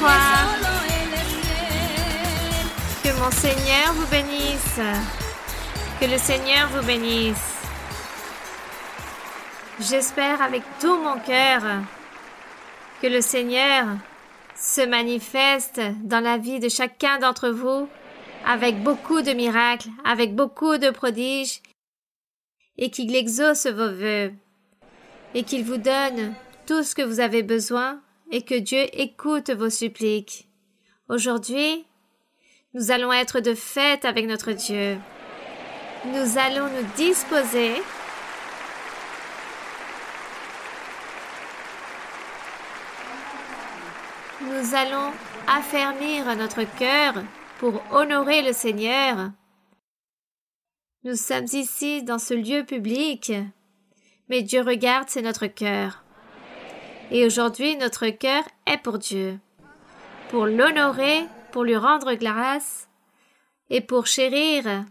bonsoir. Que mon Seigneur vous bénisse. Que le Seigneur vous bénisse. J'espère avec tout mon cœur que le Seigneur se manifeste dans la vie de chacun d'entre vous avec beaucoup de miracles, avec beaucoup de prodiges, et qu'il exauce vos vœux, et qu'il vous donne tout ce que vous avez besoin, et que Dieu écoute vos suppliques. Aujourd'hui, nous allons être de fête avec notre Dieu. Nous allons nous disposer nous allons affermir notre cœur pour honorer le Seigneur. Nous sommes ici dans ce lieu public, mais Dieu regarde, c'est notre cœur. Et aujourd'hui, notre cœur est pour Dieu, pour l'honorer, pour lui rendre grâce et pour chérir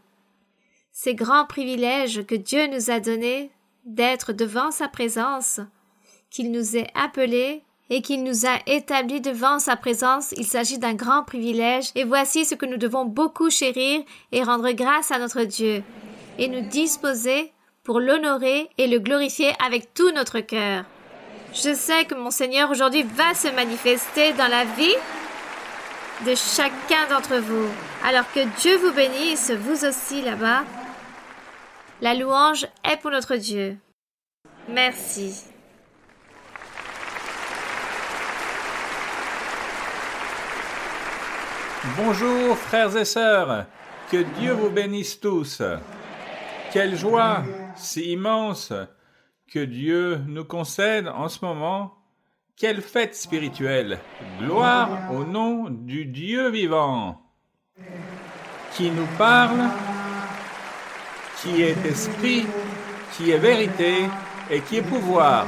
ces grands privilèges que Dieu nous a donnés d'être devant sa présence, qu'il nous ait appelés et qu'il nous a établis devant sa présence. Il s'agit d'un grand privilège, et voici ce que nous devons beaucoup chérir et rendre grâce à notre Dieu, et nous disposer pour l'honorer et le glorifier avec tout notre cœur. Je sais que mon Seigneur aujourd'hui va se manifester dans la vie de chacun d'entre vous. Alors que Dieu vous bénisse, vous aussi là-bas. La louange est pour notre Dieu. Merci. Bonjour frères et sœurs, que Dieu vous bénisse tous. Quelle joie si immense que Dieu nous concède en ce moment. Quelle fête spirituelle. Gloire au nom du Dieu vivant, qui nous parle, qui est esprit, qui est vérité et qui est pouvoir.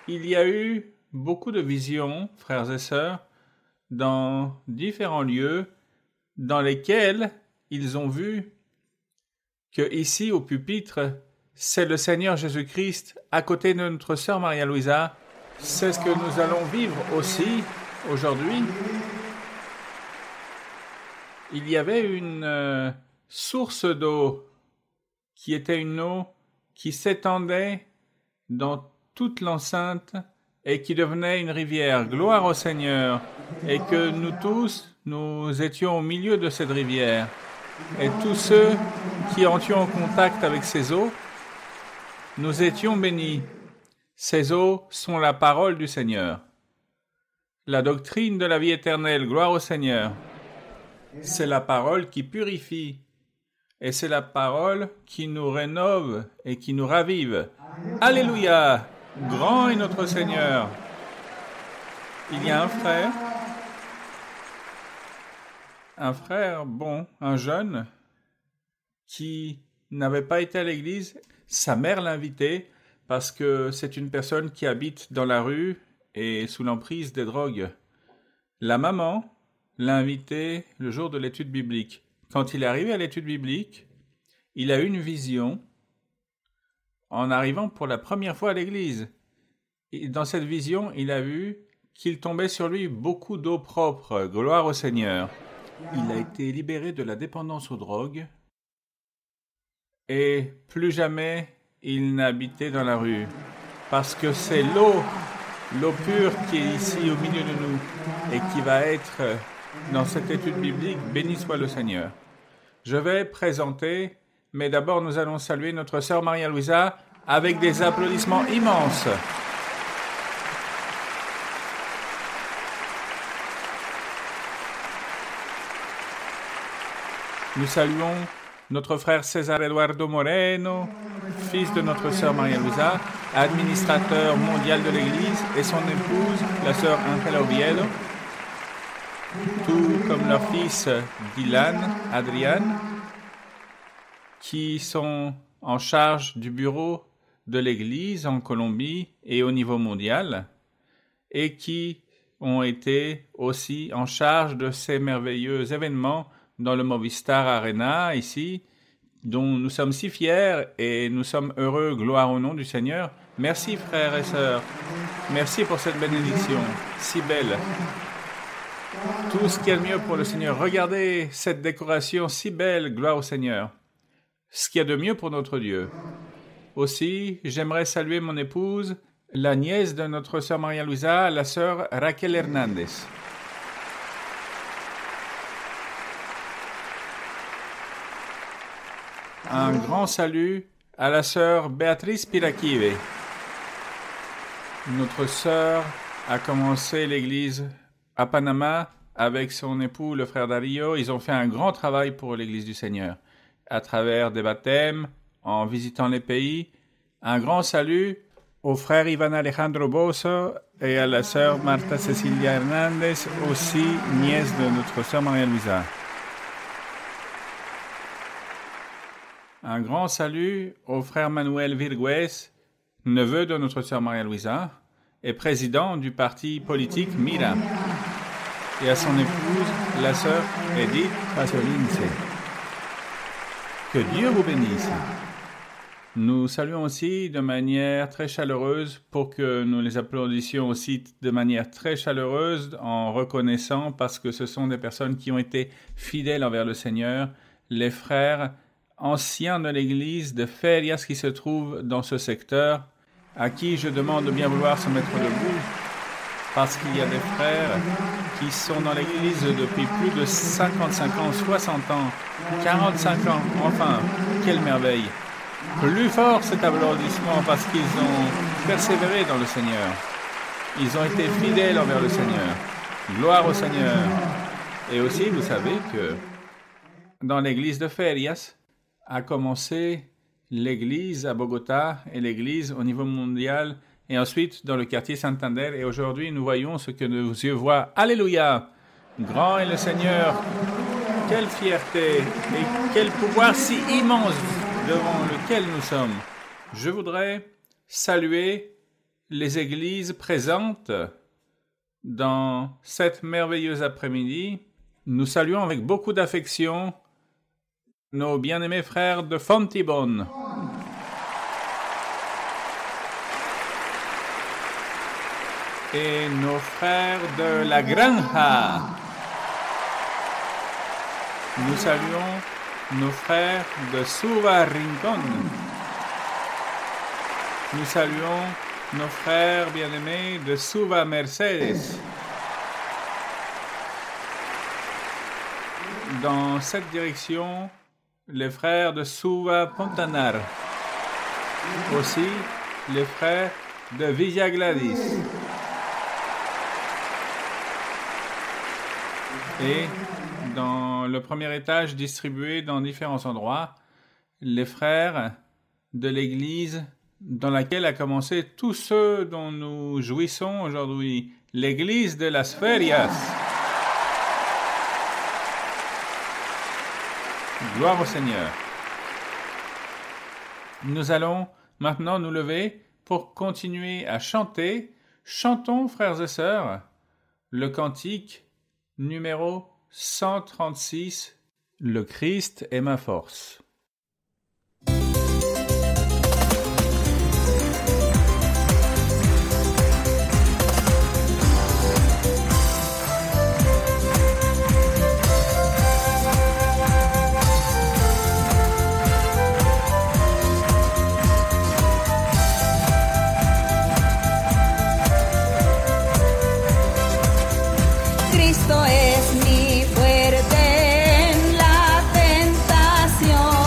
Il y a eu beaucoup de visions, frères et sœurs, dans différents lieux dans lesquels ils ont vu que ici au pupitre, c'est le Seigneur Jésus-Christ à côté de notre sœur Maria-Louisa. C'est ce que nous allons vivre aussi aujourd'hui. Il y avait une source d'eau qui était une eau qui s'étendait dans toute l'enceinte et qui devenait une rivière. Gloire au Seigneur. Et que nous tous, nous étions au milieu de cette rivière. Et tous ceux qui entrions en contact avec ces eaux, nous étions bénis. Ces eaux sont la parole du Seigneur. La doctrine de la vie éternelle, gloire au Seigneur. C'est la parole qui purifie. Et c'est la parole qui nous rénove et qui nous ravive. Alléluia! Grand est notre Seigneur. Il y a un frère, un jeune, qui n'avait pas été à l'église. Sa mère l'a invité parce que c'est une personne qui habite dans la rue et sous l'emprise des drogues. La maman l'a invité le jour de l'étude biblique. Quand il est arrivé à l'étude biblique, il a eu une vision en arrivant pour la première fois à l'église. Et dans cette vision, il a vu qu'il tombait sur lui beaucoup d'eau propre. Gloire au Seigneur. Il a été libéré de la dépendance aux drogues et plus jamais il n'a habité dans la rue. Parce que c'est l'eau pure qui est ici au milieu de nous et qui va être dans cette étude biblique. Béni soit le Seigneur. Je vais présenter, mais d'abord nous allons saluer notre sœur Maria-Louisa avec des applaudissements immenses. Nous saluons notre frère César Eduardo Moreno, fils de notre sœur Maria-Louisa, administrateur mondial de l'Église, et son épouse, la sœur Angela Oviedo, tout comme leur fils Dylan, Adrian, qui sont en charge du bureau de l'Église en Colombie et au niveau mondial, et qui ont été aussi en charge de ces merveilleux événements dans le Movistar Arena, ici, dont nous sommes si fiers et nous sommes heureux. Gloire au nom du Seigneur. Merci frères et sœurs. Merci pour cette bénédiction si belle. tout ce qu'il y a de mieux pour le Seigneur. Regardez cette décoration si belle, gloire au Seigneur. Ce qu'il y a de mieux pour notre Dieu. Aussi, j'aimerais saluer mon épouse, la nièce de notre sœur Maria Luisa, la sœur Raquel Hernandez. Un grand salut à la sœur Béatrice Piraquive. Notre sœur a commencé l'église à Panama avec son époux, le frère Dario. Ils ont fait un grand travail pour l'église du Seigneur, à travers des baptêmes, en visitant les pays. Un grand salut au frère Ivan Alejandro Bosso et à la sœur Marta Cecilia Hernandez, aussi nièce de notre sœur Maria Luisa. Un grand salut au frère Manuel Virgües, neveu de notre sœur Maria Luisa et président du parti politique Mira, et à son épouse, la sœur Edith Pasolince. Que Dieu vous bénisse. Nous saluons aussi de manière très chaleureuse, pour que nous les applaudissions aussi de manière très chaleureuse, en reconnaissant, parce que ce sont des personnes qui ont été fidèles envers le Seigneur, les frères anciens de l'église de Ferias qui se trouvent dans ce secteur, à qui je demande de bien vouloir se mettre debout, parce qu'il y a des frères qui sont dans l'église depuis plus de 55 ans, 60 ans, 45 ans, enfin, quelle merveille! Plus fort cet applaudissement parce qu'ils ont persévéré dans le Seigneur. Ils ont été fidèles envers le Seigneur. Gloire au Seigneur. Et aussi, vous savez que dans l'église de Ferias a commencé l'église à Bogota et l'église au niveau mondial et ensuite dans le quartier Santander. Et aujourd'hui, nous voyons ce que nos yeux voient. Alléluia! Grand est le Seigneur. Quelle fierté et quel pouvoir si immense devant lequel nous sommes. Je voudrais saluer les églises présentes dans cette merveilleuse après-midi. Nous saluons avec beaucoup d'affection nos bien-aimés frères de Fontibón. Et nos frères de La Granja. Nous saluons nos frères de Suba Rincón. Nous saluons nos frères bien-aimés de Suba Mercedes. Dans cette direction, les frères de Suba Pontanar. Aussi, les frères de Villa Gladys. Et dans le premier étage, distribué dans différents endroits, les frères de l'église dans laquelle a commencé tous ceux dont nous jouissons aujourd'hui, l'église de las Ferias. Gloire au Seigneur. Nous allons maintenant nous lever pour continuer à chanter. Chantons, frères et sœurs, le cantique numéro 136, le Christ est ma force. Cristo es mi fuerte en la tentación.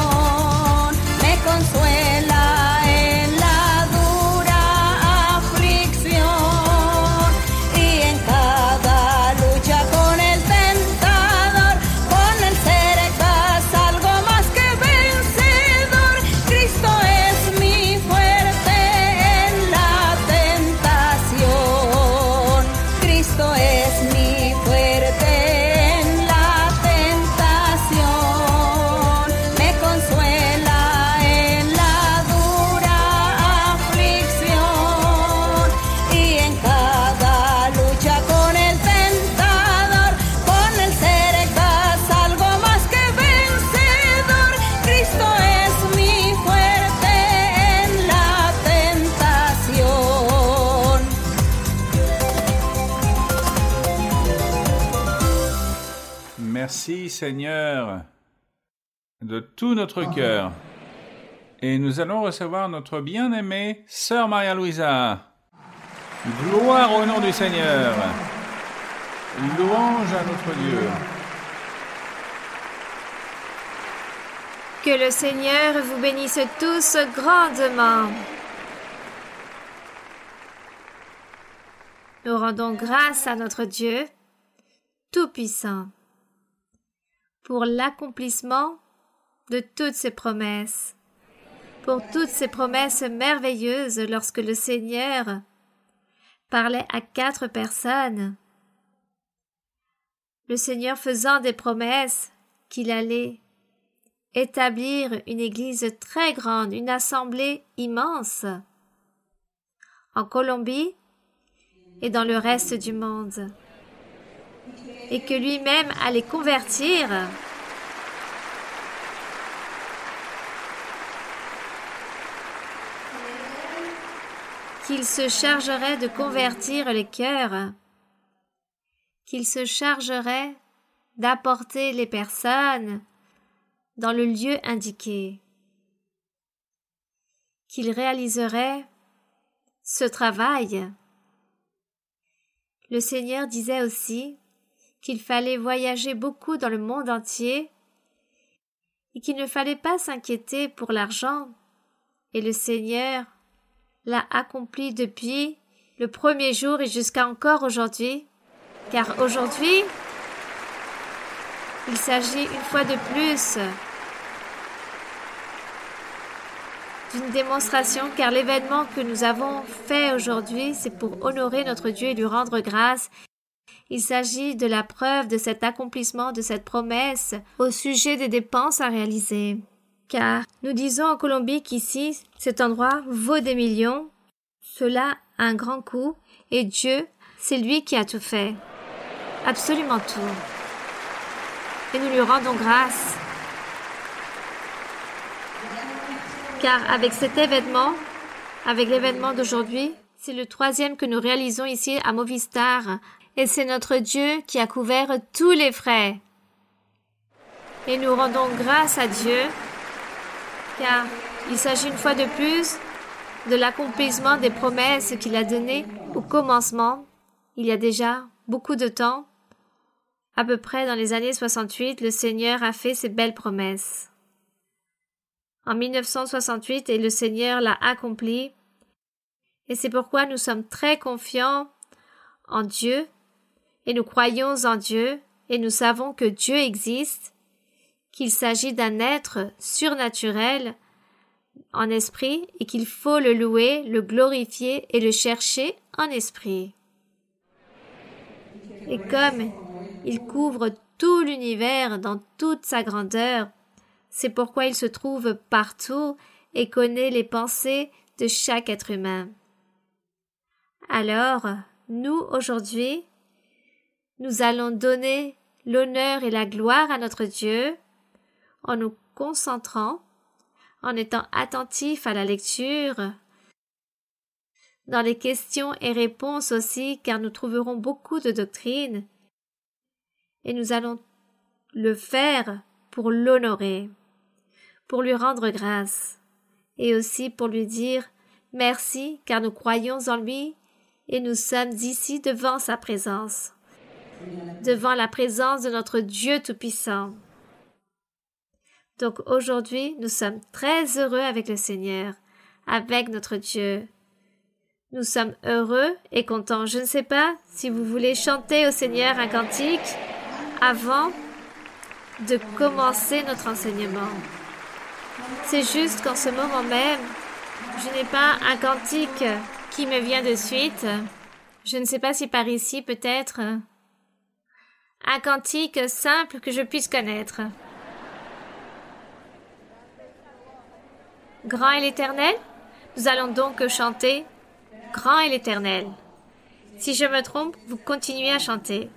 Merci Seigneur de tout notre cœur. Et nous allons recevoir notre bien-aimée Sœur Maria-Louisa. Gloire au nom du Seigneur. Louange à notre Dieu. Que le Seigneur vous bénisse tous grandement. Nous rendons grâce à notre Dieu Tout-Puissant pour l'accomplissement de toutes ses promesses, pour toutes ces promesses merveilleuses lorsque le Seigneur parlait à 4 personnes, le Seigneur faisant des promesses qu'il allait établir une église très grande, une assemblée immense en Colombie et dans le reste du monde, et que lui-même allait convertir qu'il se chargerait de convertir les cœurs, qu'il se chargerait d'apporter les personnes dans le lieu indiqué, qu'il réaliserait ce travail. Le Seigneur disait aussi qu'il fallait voyager beaucoup dans le monde entier et qu'il ne fallait pas s'inquiéter pour l'argent. Et le Seigneur l'a accompli depuis le premier jour et jusqu'à encore aujourd'hui, car aujourd'hui, il s'agit une fois de plus d'une démonstration, car l'événement que nous avons fait aujourd'hui, c'est pour honorer notre Dieu et lui rendre grâce. Il s'agit de la preuve de cet accomplissement, de cette promesse au sujet des dépenses à réaliser. Car nous disons en Colombie qu'ici, cet endroit vaut des millions. Cela a un grand coût et Dieu, c'est lui qui a tout fait. Absolument tout. Et nous lui rendons grâce. Car avec cet événement, avec l'événement d'aujourd'hui, c'est le 3e que nous réalisons ici à Movistar. Et c'est notre Dieu qui a couvert tous les frais. Et nous rendons grâce à Dieu, car il s'agit une fois de plus de l'accomplissement des promesses qu'il a données au commencement, il y a déjà beaucoup de temps. À peu près dans les années 68, le Seigneur a fait ces belles promesses. En 1968, et le Seigneur l'a accompli. Et c'est pourquoi nous sommes très confiants en Dieu, et nous croyons en Dieu, et nous savons que Dieu existe, qu'il s'agit d'un être surnaturel en esprit, et qu'il faut le louer, le glorifier et le chercher en esprit. Et comme il couvre tout l'univers dans toute sa grandeur, c'est pourquoi il se trouve partout et connaît les pensées de chaque être humain. Alors, nous, aujourd'hui, nous allons donner l'honneur et la gloire à notre Dieu en nous concentrant, en étant attentifs à la lecture, dans les questions et réponses aussi, car nous trouverons beaucoup de doctrines, et nous allons le faire pour l'honorer, pour lui rendre grâce, et aussi pour lui dire merci, car nous croyons en lui, et nous sommes ici devant sa présence, devant la présence de notre Dieu Tout-Puissant. Donc aujourd'hui, nous sommes très heureux avec le Seigneur, avec notre Dieu. Nous sommes heureux et contents. Je ne sais pas si vous voulez chanter au Seigneur un cantique avant de commencer notre enseignement. C'est juste qu'en ce moment même, je n'ai pas un cantique qui me vient de suite. Je ne sais pas si par ici, peut-être, un cantique simple que je puisse connaître. Grand est l'Éternel, nous allons donc chanter Grand est l'Éternel. Si je me trompe, vous continuez à chanter.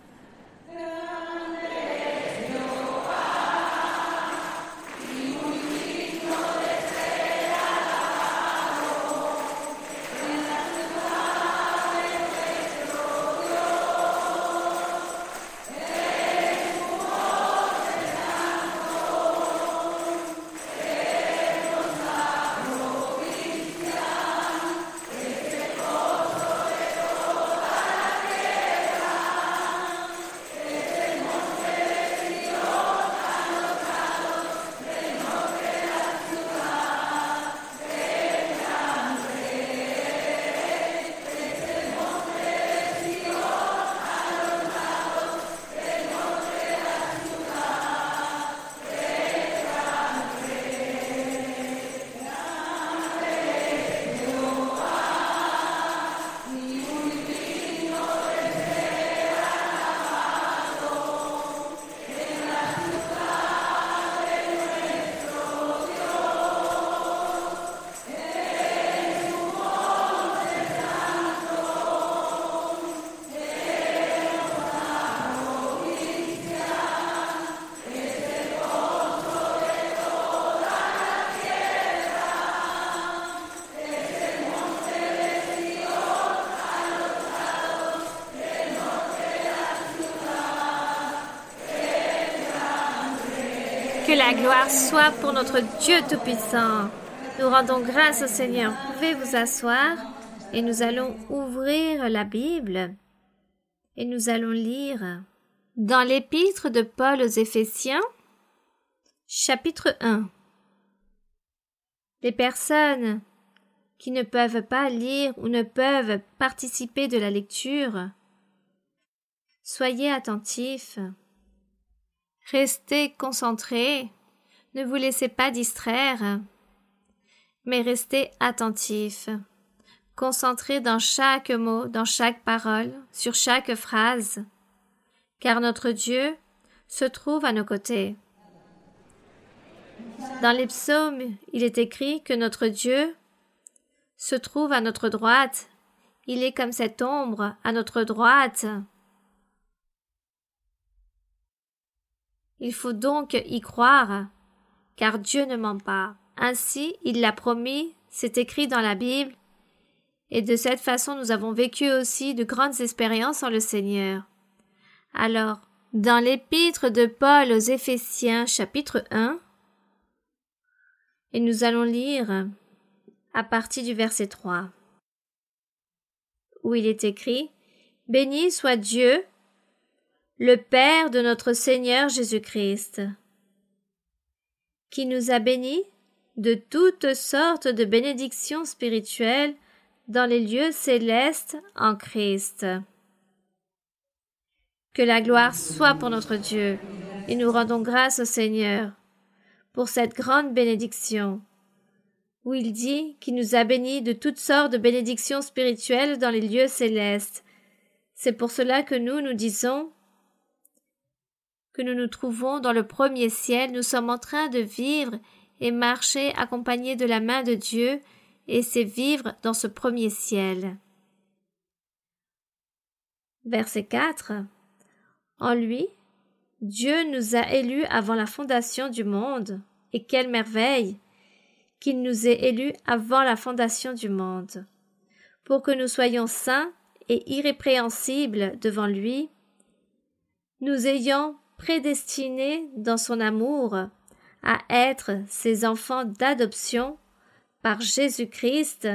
Que la gloire soit pour notre Dieu Tout-Puissant. Nous rendons grâce au Seigneur. Vous pouvez vous asseoir et nous allons ouvrir la Bible et nous allons lire dans l'épître de Paul aux Éphésiens, chapitre 1. Les personnes qui ne peuvent pas lire ou ne peuvent participer de la lecture, soyez attentifs, restez concentrés, ne vous laissez pas distraire, mais restez attentifs, concentrés dans chaque mot, dans chaque parole, sur chaque phrase, car notre Dieu se trouve à nos côtés. Dans les psaumes, il est écrit que notre Dieu se trouve à notre droite. Il est comme cette ombre à notre droite. Il faut donc y croire, car Dieu ne ment pas. Ainsi, il l'a promis, c'est écrit dans la Bible, et de cette façon nous avons vécu aussi de grandes expériences en le Seigneur. Alors, dans l'épître de Paul aux Éphésiens, chapitre 1, et nous allons lire à partir du verset 3, où il est écrit « Béni soit Dieu, le Père de notre Seigneur Jésus-Christ, qui nous a bénis de toutes sortes de bénédictions spirituelles dans les lieux célestes en Christ. » Que la gloire soit pour notre Dieu, et nous rendons grâce au Seigneur pour cette grande bénédiction, où il dit qu'il nous a bénis de toutes sortes de bénédictions spirituelles dans les lieux célestes. C'est pour cela que nous disons que nous nous trouvons dans le premier ciel, nous sommes en train de vivre et marcher accompagnés de la main de Dieu, et c'est vivre dans ce premier ciel. Verset 4. En lui, Dieu nous a élus avant la fondation du monde, et quelle merveille qu'il nous ait élus avant la fondation du monde, pour que nous soyons saints et irrépréhensibles devant lui, nous ayant prédestinés dans son amour à être ses enfants d'adoption par Jésus-Christ,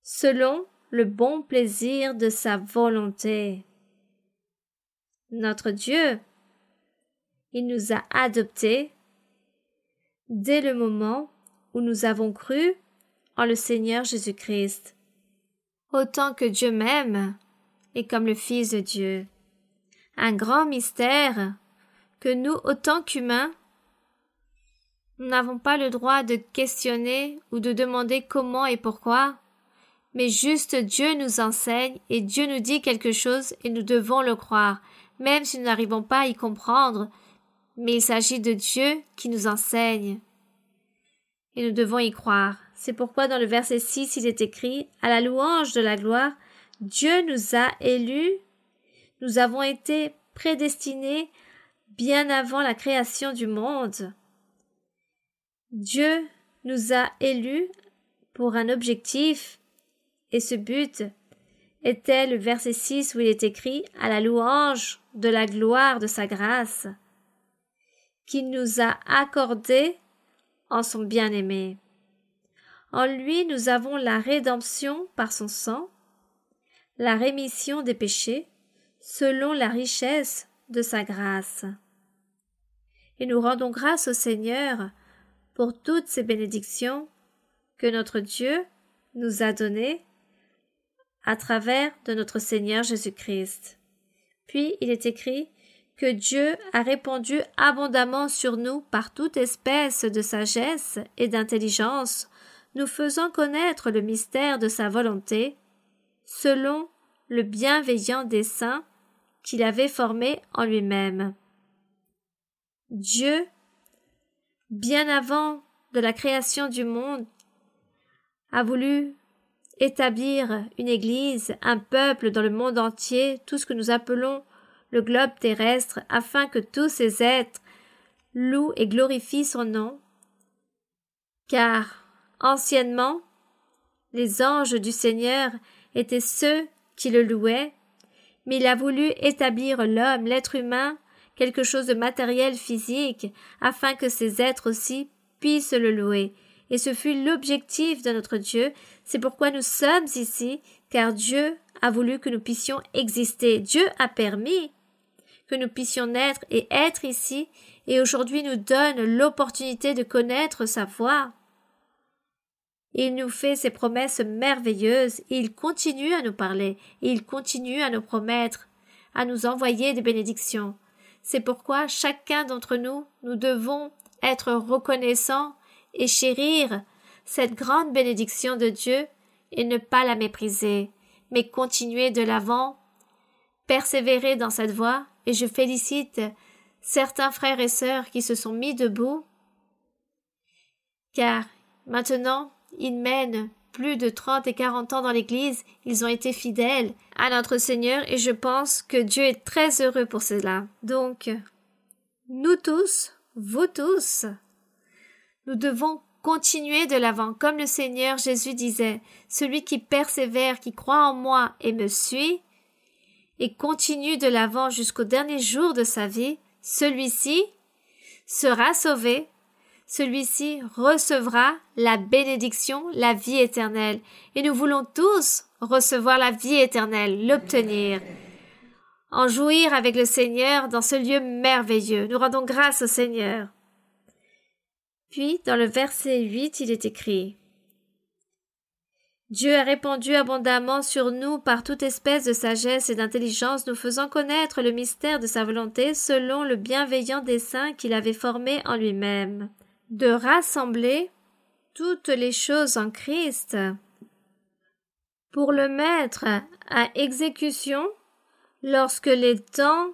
selon le bon plaisir de sa volonté. Notre Dieu, il nous a adoptés dès le moment où nous avons cru en le Seigneur Jésus-Christ. Autant que Dieu m'aime, et comme le Fils de Dieu. Un grand mystère que nous, autant qu'humains, nous n'avons pas le droit de questionner ou de demander comment et pourquoi, mais juste Dieu nous enseigne et Dieu nous dit quelque chose et nous devons le croire, même si nous n'arrivons pas à y comprendre, mais il s'agit de Dieu qui nous enseigne. Et nous devons y croire. C'est pourquoi dans le verset 6, il est écrit « À la louange de la gloire, Dieu nous a élus, nous avons été prédestinés bien avant la création du monde. » Dieu nous a élus pour un objectif, et ce but était le verset 6 où il est écrit « À la louange de la gloire de sa grâce » qu'il nous a accordé en son bien-aimé. En lui, nous avons la rédemption par son sang, la rémission des péchés, selon la richesse de sa grâce. Et nous rendons grâce au Seigneur pour toutes ces bénédictions que notre Dieu nous a données à travers de notre Seigneur Jésus-Christ. Puis il est écrit que Dieu a répandu abondamment sur nous par toute espèce de sagesse et d'intelligence, nous faisant connaître le mystère de sa volonté, selon le bienveillant dessein qu'il avait formé en lui-même. Dieu, bien avant de la création du monde, a voulu établir une église, un peuple dans le monde entier, tout ce que nous appelons le globe terrestre, afin que tous ces êtres louent et glorifient son nom, car anciennement, les anges du Seigneur étaient ceux qui le louaient, mais il a voulu établir l'homme, l'être humain, quelque chose de matériel physique, afin que ces êtres aussi puissent le louer. Et ce fut l'objectif de notre Dieu. C'est pourquoi nous sommes ici, car Dieu a voulu que nous puissions exister. Dieu a permis que nous puissions naître et être ici, et aujourd'hui nous donne l'opportunité de connaître sa voix. Il nous fait ces promesses merveilleuses, et il continue à nous parler, et il continue à nous promettre, à nous envoyer des bénédictions. C'est pourquoi chacun d'entre nous, nous devons être reconnaissants et chérir cette grande bénédiction de Dieu et ne pas la mépriser, mais continuer de l'avant, persévérer dans cette voie, et je félicite certains frères et sœurs qui se sont mis debout, car maintenant, ils mènent plus de 30 et 40 ans dans l'Église, ils ont été fidèles à notre Seigneur et je pense que Dieu est très heureux pour cela. Donc, nous tous, vous tous, nous devons continuer de l'avant, comme le Seigneur Jésus disait, celui qui persévère, qui croit en moi et me suit, et continue de l'avant jusqu'au dernier jour de sa vie, celui-ci sera sauvé, celui-ci recevra la bénédiction, la vie éternelle. Et nous voulons tous recevoir la vie éternelle, l'obtenir, en jouir avec le Seigneur dans ce lieu merveilleux. Nous rendons grâce au Seigneur. Puis, dans le verset 8, il est écrit: Dieu a répandu abondamment sur nous par toute espèce de sagesse et d'intelligence, nous faisant connaître le mystère de sa volonté selon le bienveillant dessein qu'il avait formé en lui-même, de rassembler toutes les choses en Christ pour le mettre à exécution lorsque les temps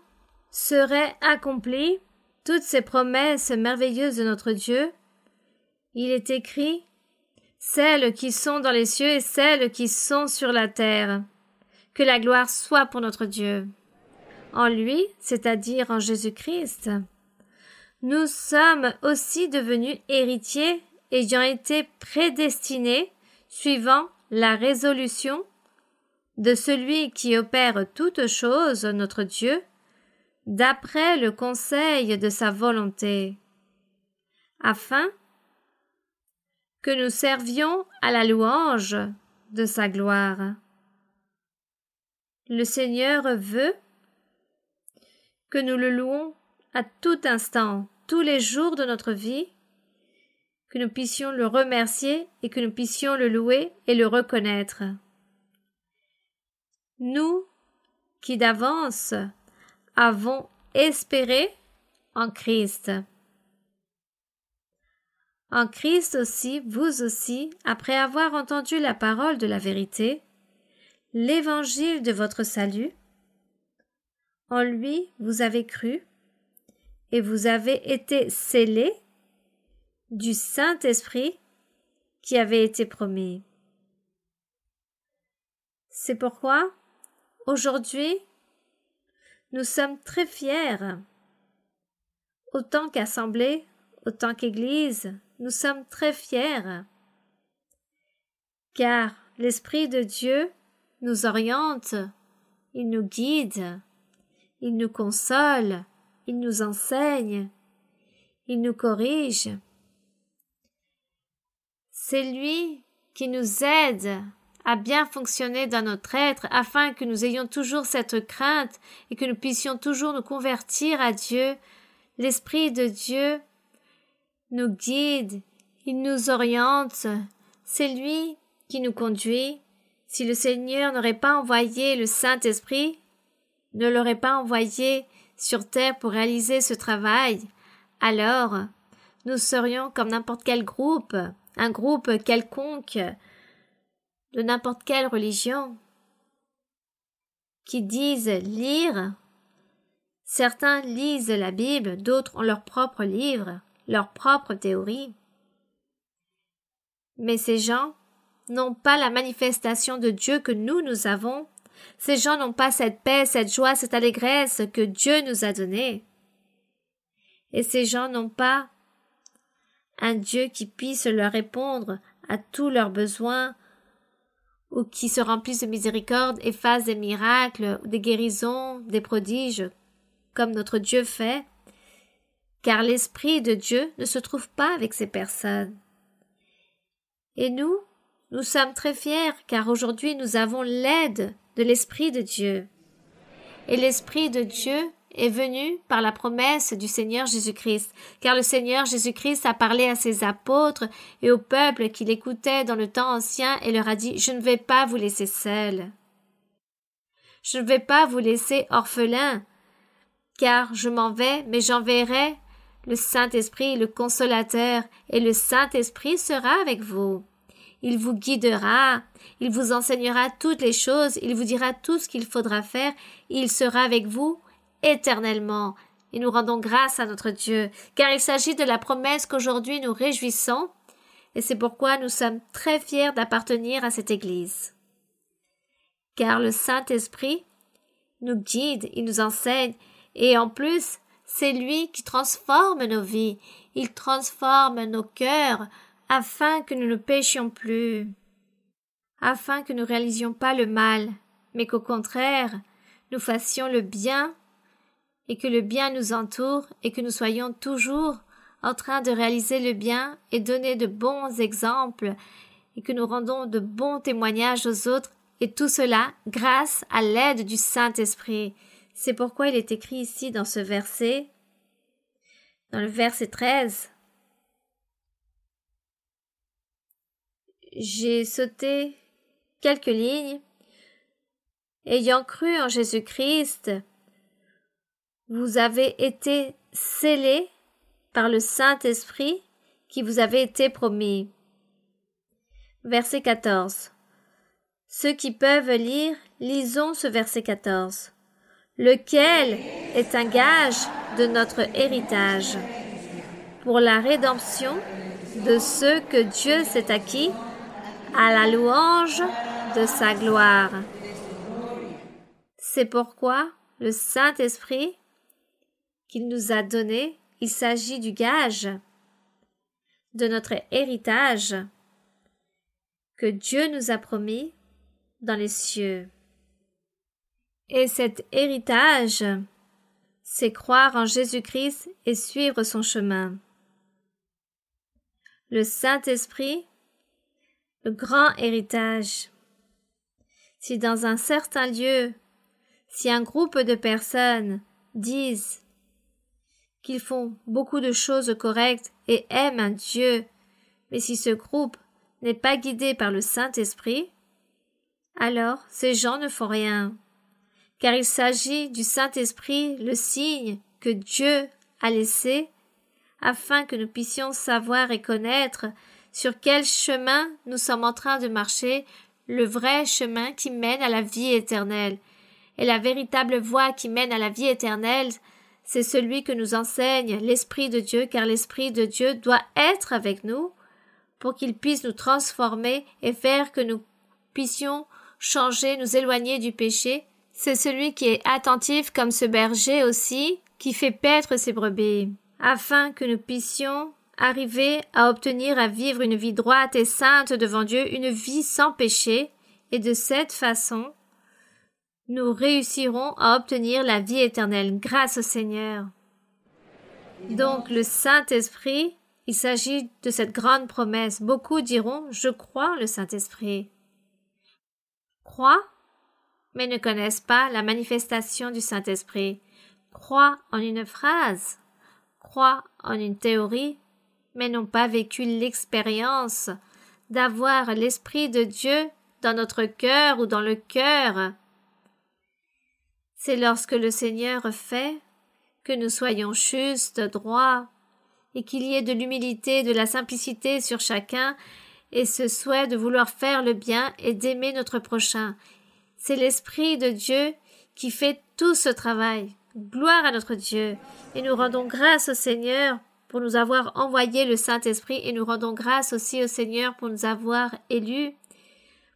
seraient accomplis, toutes ces promesses merveilleuses de notre Dieu. Il est écrit: celles qui sont dans les cieux et celles qui sont sur la terre. Que la gloire soit pour notre Dieu. En lui, c'est-à-dire en Jésus-Christ, nous sommes aussi devenus héritiers, ayant été prédestinés, suivant la résolution de celui qui opère toutes choses, notre Dieu, d'après le conseil de sa volonté, afin que nous servions à la louange de sa gloire. Le Seigneur veut que nous le louons à tout instant, tous les jours de notre vie, que nous puissions le remercier et que nous puissions le louer et le reconnaître. Nous, qui d'avance avons espéré en Christ. En Christ aussi, vous aussi, après avoir entendu la parole de la vérité, l'évangile de votre salut, en lui vous avez cru, et vous avez été scellés du Saint-Esprit qui avait été promis. C'est pourquoi, aujourd'hui, nous sommes très fiers, autant qu'assemblée, autant qu'Église, nous sommes très fiers, car l'Esprit de Dieu nous oriente, il nous guide, il nous console, il nous enseigne, il nous corrige. C'est lui qui nous aide à bien fonctionner dans notre être, afin que nous ayons toujours cette crainte et que nous puissions toujours nous convertir à Dieu. L'Esprit de Dieu nous guide, il nous oriente, c'est lui qui nous conduit. Si le Seigneur n'aurait pas envoyé le Saint-Esprit, ne l'aurait pas envoyé sur terre pour réaliser ce travail, alors nous serions comme n'importe quel groupe, un groupe quelconque de n'importe quelle religion, qui disent lire. Certains lisent la Bible, d'autres ont leur propre livre, leur propre théorie. Mais ces gens n'ont pas la manifestation de Dieu que nous avons. Ces gens n'ont pas cette paix, cette joie, cette allégresse que Dieu nous a donnée. Et ces gens n'ont pas un Dieu qui puisse leur répondre à tous leurs besoins, ou qui se remplisse de miséricorde et fasse des miracles, des guérisons, des prodiges, comme notre Dieu fait, car l'Esprit de Dieu ne se trouve pas avec ces personnes. Et nous sommes très fiers, car aujourd'hui nous avons l'aide de l'Esprit de Dieu. Et l'Esprit de Dieu est venu par la promesse du Seigneur Jésus-Christ, car le Seigneur Jésus-Christ a parlé à ses apôtres et au peuple qui l'écoutait dans le temps ancien et leur a dit « Je ne vais pas vous laisser seuls. Je ne vais pas vous laisser orphelins, car je m'en vais, mais j'enverrai le Saint-Esprit, le Consolateur, et le Saint-Esprit sera avec vous. Il vous guidera, il vous enseignera toutes les choses, il vous dira tout ce qu'il faudra faire, et il sera avec vous éternellement. Et nous rendons grâce à notre Dieu, car il s'agit de la promesse qu'aujourd'hui nous réjouissons, et c'est pourquoi nous sommes très fiers d'appartenir à cette Église. Car le Saint-Esprit nous guide, il nous enseigne, et en plus, c'est lui qui transforme nos vies, il transforme nos cœurs, afin que nous ne péchions plus, afin que nous ne réalisions pas le mal, mais qu'au contraire, nous fassions le bien, et que le bien nous entoure, et que nous soyons toujours en train de réaliser le bien et donner de bons exemples, et que nous rendons de bons témoignages aux autres, et tout cela grâce à l'aide du Saint-Esprit. C'est pourquoi il est écrit ici dans ce verset, dans le verset 13, j'ai sauté quelques lignes. Ayant cru en Jésus-Christ, vous avez été scellés par le Saint-Esprit qui vous avait été promis. Verset 14. Ceux qui peuvent lire, lisons ce verset 14. Lequel est un gage de notre héritage pour la rédemption de ceux que Dieu s'est acquis à la louange de sa gloire. C'est pourquoi le Saint-Esprit qu'il nous a donné, il s'agit du gage de notre héritage que Dieu nous a promis dans les cieux. Et cet héritage, c'est croire en Jésus-Christ et suivre son chemin. Le Saint-Esprit, le grand héritage. Si dans un certain lieu, si un groupe de personnes disent qu'ils font beaucoup de choses correctes et aiment un Dieu, mais si ce groupe n'est pas guidé par le Saint-Esprit, alors ces gens ne font rien, car il s'agit du Saint-Esprit, le signe que Dieu a laissé, afin que nous puissions savoir et connaître sur quel chemin nous sommes en train de marcher, le vrai chemin qui mène à la vie éternelle. Et la véritable voie qui mène à la vie éternelle, c'est celui que nous enseigne l'Esprit de Dieu, car l'Esprit de Dieu doit être avec nous pour qu'il puisse nous transformer et faire que nous puissions changer, nous éloigner du péché. C'est celui qui est attentif comme ce berger aussi, qui fait paître ses brebis, afin que nous puissions arriver à obtenir à vivre une vie droite et sainte devant Dieu, une vie sans péché, et de cette façon, nous réussirons à obtenir la vie éternelle grâce au Seigneur. Donc le Saint-Esprit, il s'agit de cette grande promesse. Beaucoup diront « Je crois en le Saint-Esprit ». Croient, mais ne connaissent pas la manifestation du Saint-Esprit. Croient en une phrase, croient en une théorie, mais n'ont pas vécu l'expérience d'avoir l'Esprit de Dieu dans notre cœur ou dans le cœur. C'est lorsque le Seigneur fait que nous soyons justes, droits, et qu'il y ait de l'humilité, de la simplicité sur chacun, et ce souhait de vouloir faire le bien et d'aimer notre prochain. C'est l'Esprit de Dieu qui fait tout ce travail. Gloire à notre Dieu. Et nous rendons grâce au Seigneur pour nous avoir envoyé le Saint-Esprit, et nous rendons grâce aussi au Seigneur pour nous avoir élus,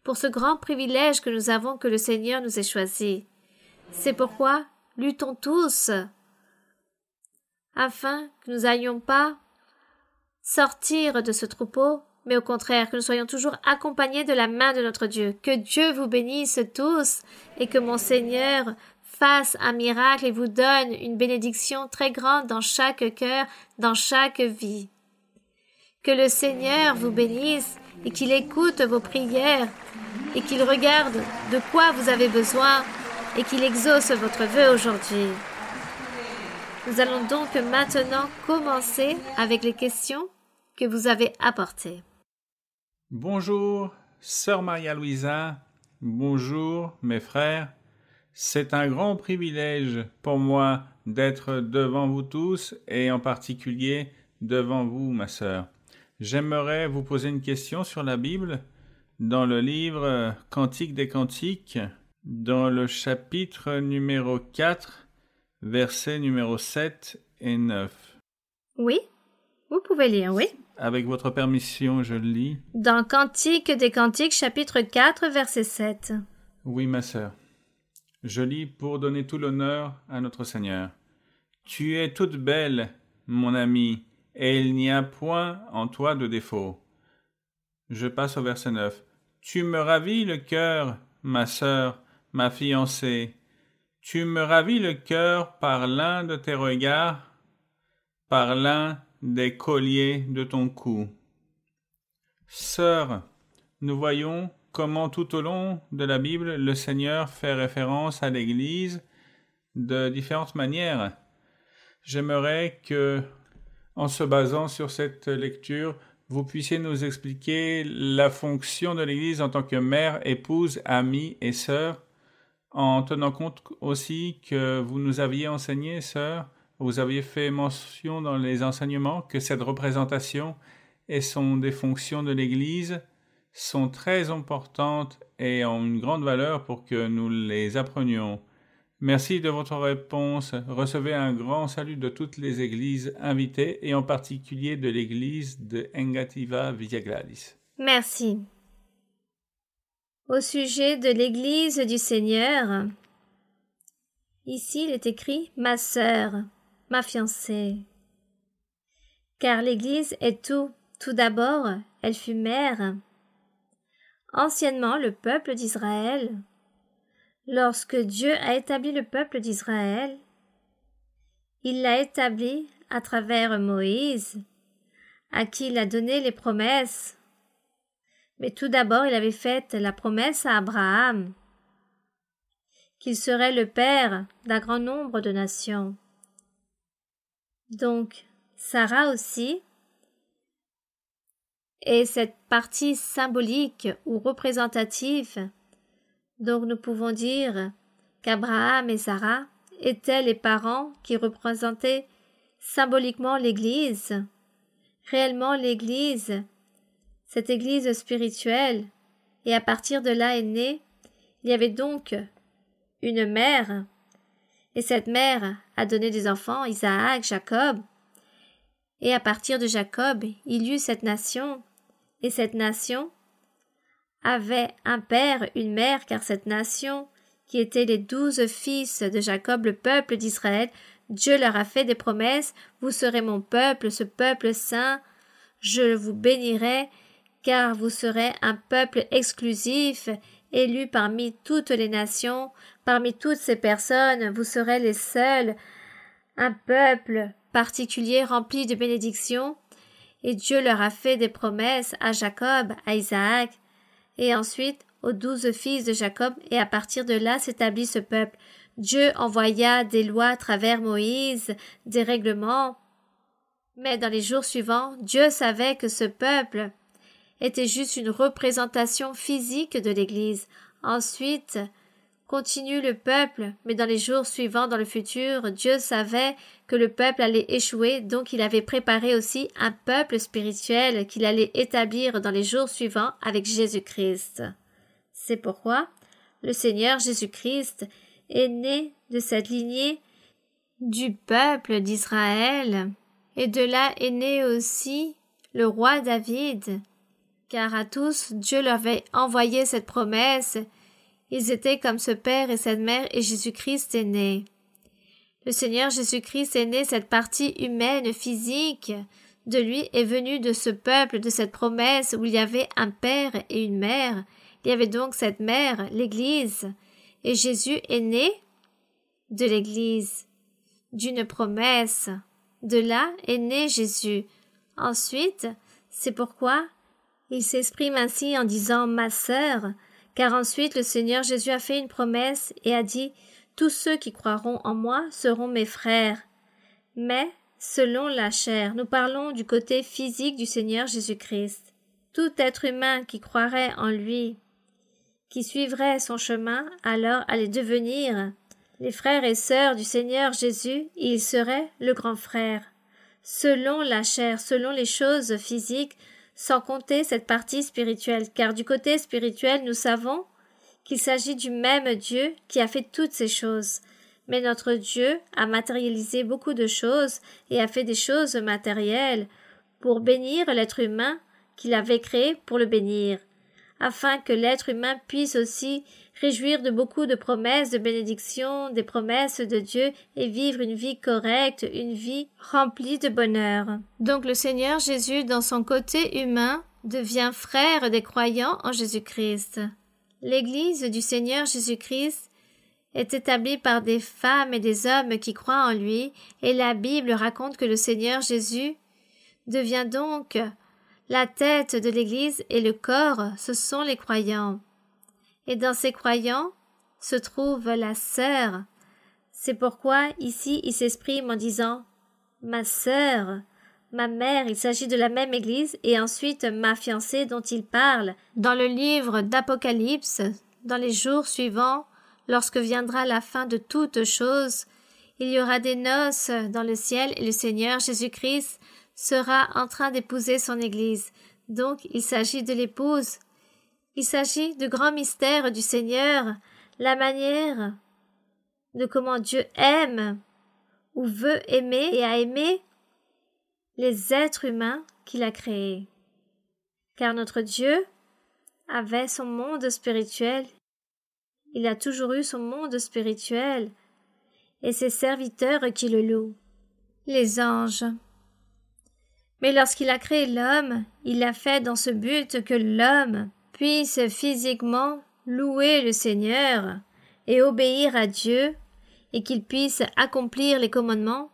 pour ce grand privilège que nous avons que le Seigneur nous ait choisis. C'est pourquoi luttons tous afin que nous n'ayons pas sortir de ce troupeau, mais au contraire que nous soyons toujours accompagnés de la main de notre Dieu. Que Dieu vous bénisse tous et que mon Seigneur fasse un miracle et vous donne une bénédiction très grande dans chaque cœur, dans chaque vie. Que le Seigneur vous bénisse et qu'il écoute vos prières et qu'il regarde de quoi vous avez besoin et qu'il exauce votre vœu aujourd'hui. Nous allons donc maintenant commencer avec les questions que vous avez apportées. Bonjour, sœur Maria-Louisa. Bonjour, mes frères. C'est un grand privilège pour moi d'être devant vous tous et en particulier devant vous, ma sœur. J'aimerais vous poser une question sur la Bible dans le livre Cantique des Cantiques, dans le chapitre numéro 4, versets numéro 7 et 9. Oui, vous pouvez lire, oui. Avec votre permission, je le lis. Dans Cantique des Cantiques, chapitre 4, verset 7. Oui, ma sœur. Je lis pour donner tout l'honneur à notre Seigneur. Tu es toute belle, mon amie, et il n'y a point en toi de défaut. Je passe au verset 9. Tu me ravis le cœur, ma sœur, ma fiancée. Tu me ravis le cœur par l'un de tes regards, par l'un des colliers de ton cou. Sœur, nous voyons comment tout au long de la Bible, le Seigneur fait référence à l'Église de différentes manières. J'aimerais que, en se basant sur cette lecture, vous puissiez nous expliquer la fonction de l'Église en tant que mère, épouse, amie et sœur, en tenant compte aussi que vous nous aviez enseigné, sœur, vous aviez fait mention dans les enseignements que cette représentation et des fonctions de l'Église sont très importantes et ont une grande valeur pour que nous les apprenions. Merci de votre réponse. Recevez un grand salut de toutes les églises invitées et en particulier de l'église de Engativá Villa Gladys. Merci. Au sujet de l'église du Seigneur, ici il est écrit « ma sœur », « ma fiancée ». Car l'église est tout. Tout d'abord, elle fut mère. Anciennement, le peuple d'Israël, lorsque Dieu a établi le peuple d'Israël, il l'a établi à travers Moïse, à qui il a donné les promesses. Mais tout d'abord, il avait fait la promesse à Abraham, qu'il serait le père d'un grand nombre de nations. Donc, Sarah aussi, et cette partie symbolique ou représentative, donc nous pouvons dire qu'Abraham et Sarah étaient les parents qui représentaient symboliquement l'Église. Réellement l'Église, cette Église spirituelle, et à partir de là est née, il y avait donc une mère, et cette mère a donné des enfants, Isaac, Jacob, et à partir de Jacob, il y eut cette nation, et cette nation avait un père, une mère, car cette nation, qui étaient les 12 fils de Jacob, le peuple d'Israël, Dieu leur a fait des promesses, vous serez mon peuple, ce peuple saint, je vous bénirai, car vous serez un peuple exclusif, élu parmi toutes les nations, parmi toutes ces personnes, vous serez les seuls, un peuple particulier rempli de bénédictions, et Dieu leur a fait des promesses à Jacob, à Isaac, et ensuite aux 12 fils de Jacob, et à partir de là s'établit ce peuple. Dieu envoya des lois à travers Moïse, des règlements, mais dans les jours suivants, Dieu savait que ce peuple était juste une représentation physique de l'Église. Ensuite, continue le peuple, mais dans les jours suivants, dans le futur, Dieu savait que le peuple allait échouer, donc il avait préparé aussi un peuple spirituel qu'il allait établir dans les jours suivants avec Jésus-Christ. C'est pourquoi le Seigneur Jésus-Christ est né de cette lignée du peuple d'Israël, et de là est né aussi le roi David, car à tous Dieu leur avait envoyé cette promesse. Ils étaient comme ce père et cette mère, et Jésus-Christ est né. Le Seigneur Jésus-Christ est né, cette partie humaine, physique, de lui est venue de ce peuple, de cette promesse où il y avait un père et une mère. Il y avait donc cette mère, l'Église, et Jésus est né de l'Église, d'une promesse. De là est né Jésus. Ensuite, c'est pourquoi il s'exprime ainsi en disant « ma sœur », car ensuite le Seigneur Jésus a fait une promesse et a dit « tous ceux qui croiront en moi seront mes frères ». Mais, selon la chair, nous parlons du côté physique du Seigneur Jésus-Christ. Tout être humain qui croirait en lui, qui suivrait son chemin, alors allait devenir les frères et sœurs du Seigneur Jésus, et il serait le grand frère. Selon la chair, selon les choses physiques, sans compter cette partie spirituelle, car du côté spirituel, nous savons qu'il s'agit du même Dieu qui a fait toutes ces choses. Mais notre Dieu a matérialisé beaucoup de choses et a fait des choses matérielles pour bénir l'être humain qu'il avait créé pour le bénir, afin que l'être humain puisse aussi réjouir de beaucoup de promesses de bénédiction, des promesses de Dieu et vivre une vie correcte, une vie remplie de bonheur. Donc le Seigneur Jésus, dans son côté humain, devient frère des croyants en Jésus-Christ. L'Église du Seigneur Jésus-Christ est établie par des femmes et des hommes qui croient en lui, et la Bible raconte que le Seigneur Jésus devient donc la tête de l'Église et le corps, ce sont les croyants. Et dans ces croyants se trouve la sœur. C'est pourquoi ici il s'exprime en disant « ma sœur », ma mère, il s'agit de la même Église, et ensuite ma fiancée dont il parle dans le livre d'Apocalypse, dans les jours suivants, lorsque viendra la fin de toutes choses, il y aura des noces dans le ciel et le Seigneur Jésus-Christ sera en train d'épouser son Église. Donc il s'agit de l'épouse. Il s'agit de grands mystères du Seigneur, la manière de comment Dieu aime ou veut aimer et a aimé les êtres humains qu'il a créés. Car notre Dieu avait son monde spirituel. Il a toujours eu son monde spirituel et ses serviteurs qui le louent, les anges. Mais lorsqu'il a créé l'homme, il l'a fait dans ce but que l'homme puisse physiquement louer le Seigneur et obéir à Dieu et qu'il puisse accomplir les commandements.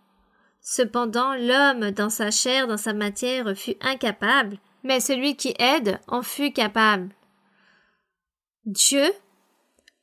Cependant, l'homme, dans sa chair, dans sa matière, fut incapable, mais celui qui aide en fut capable. Dieu,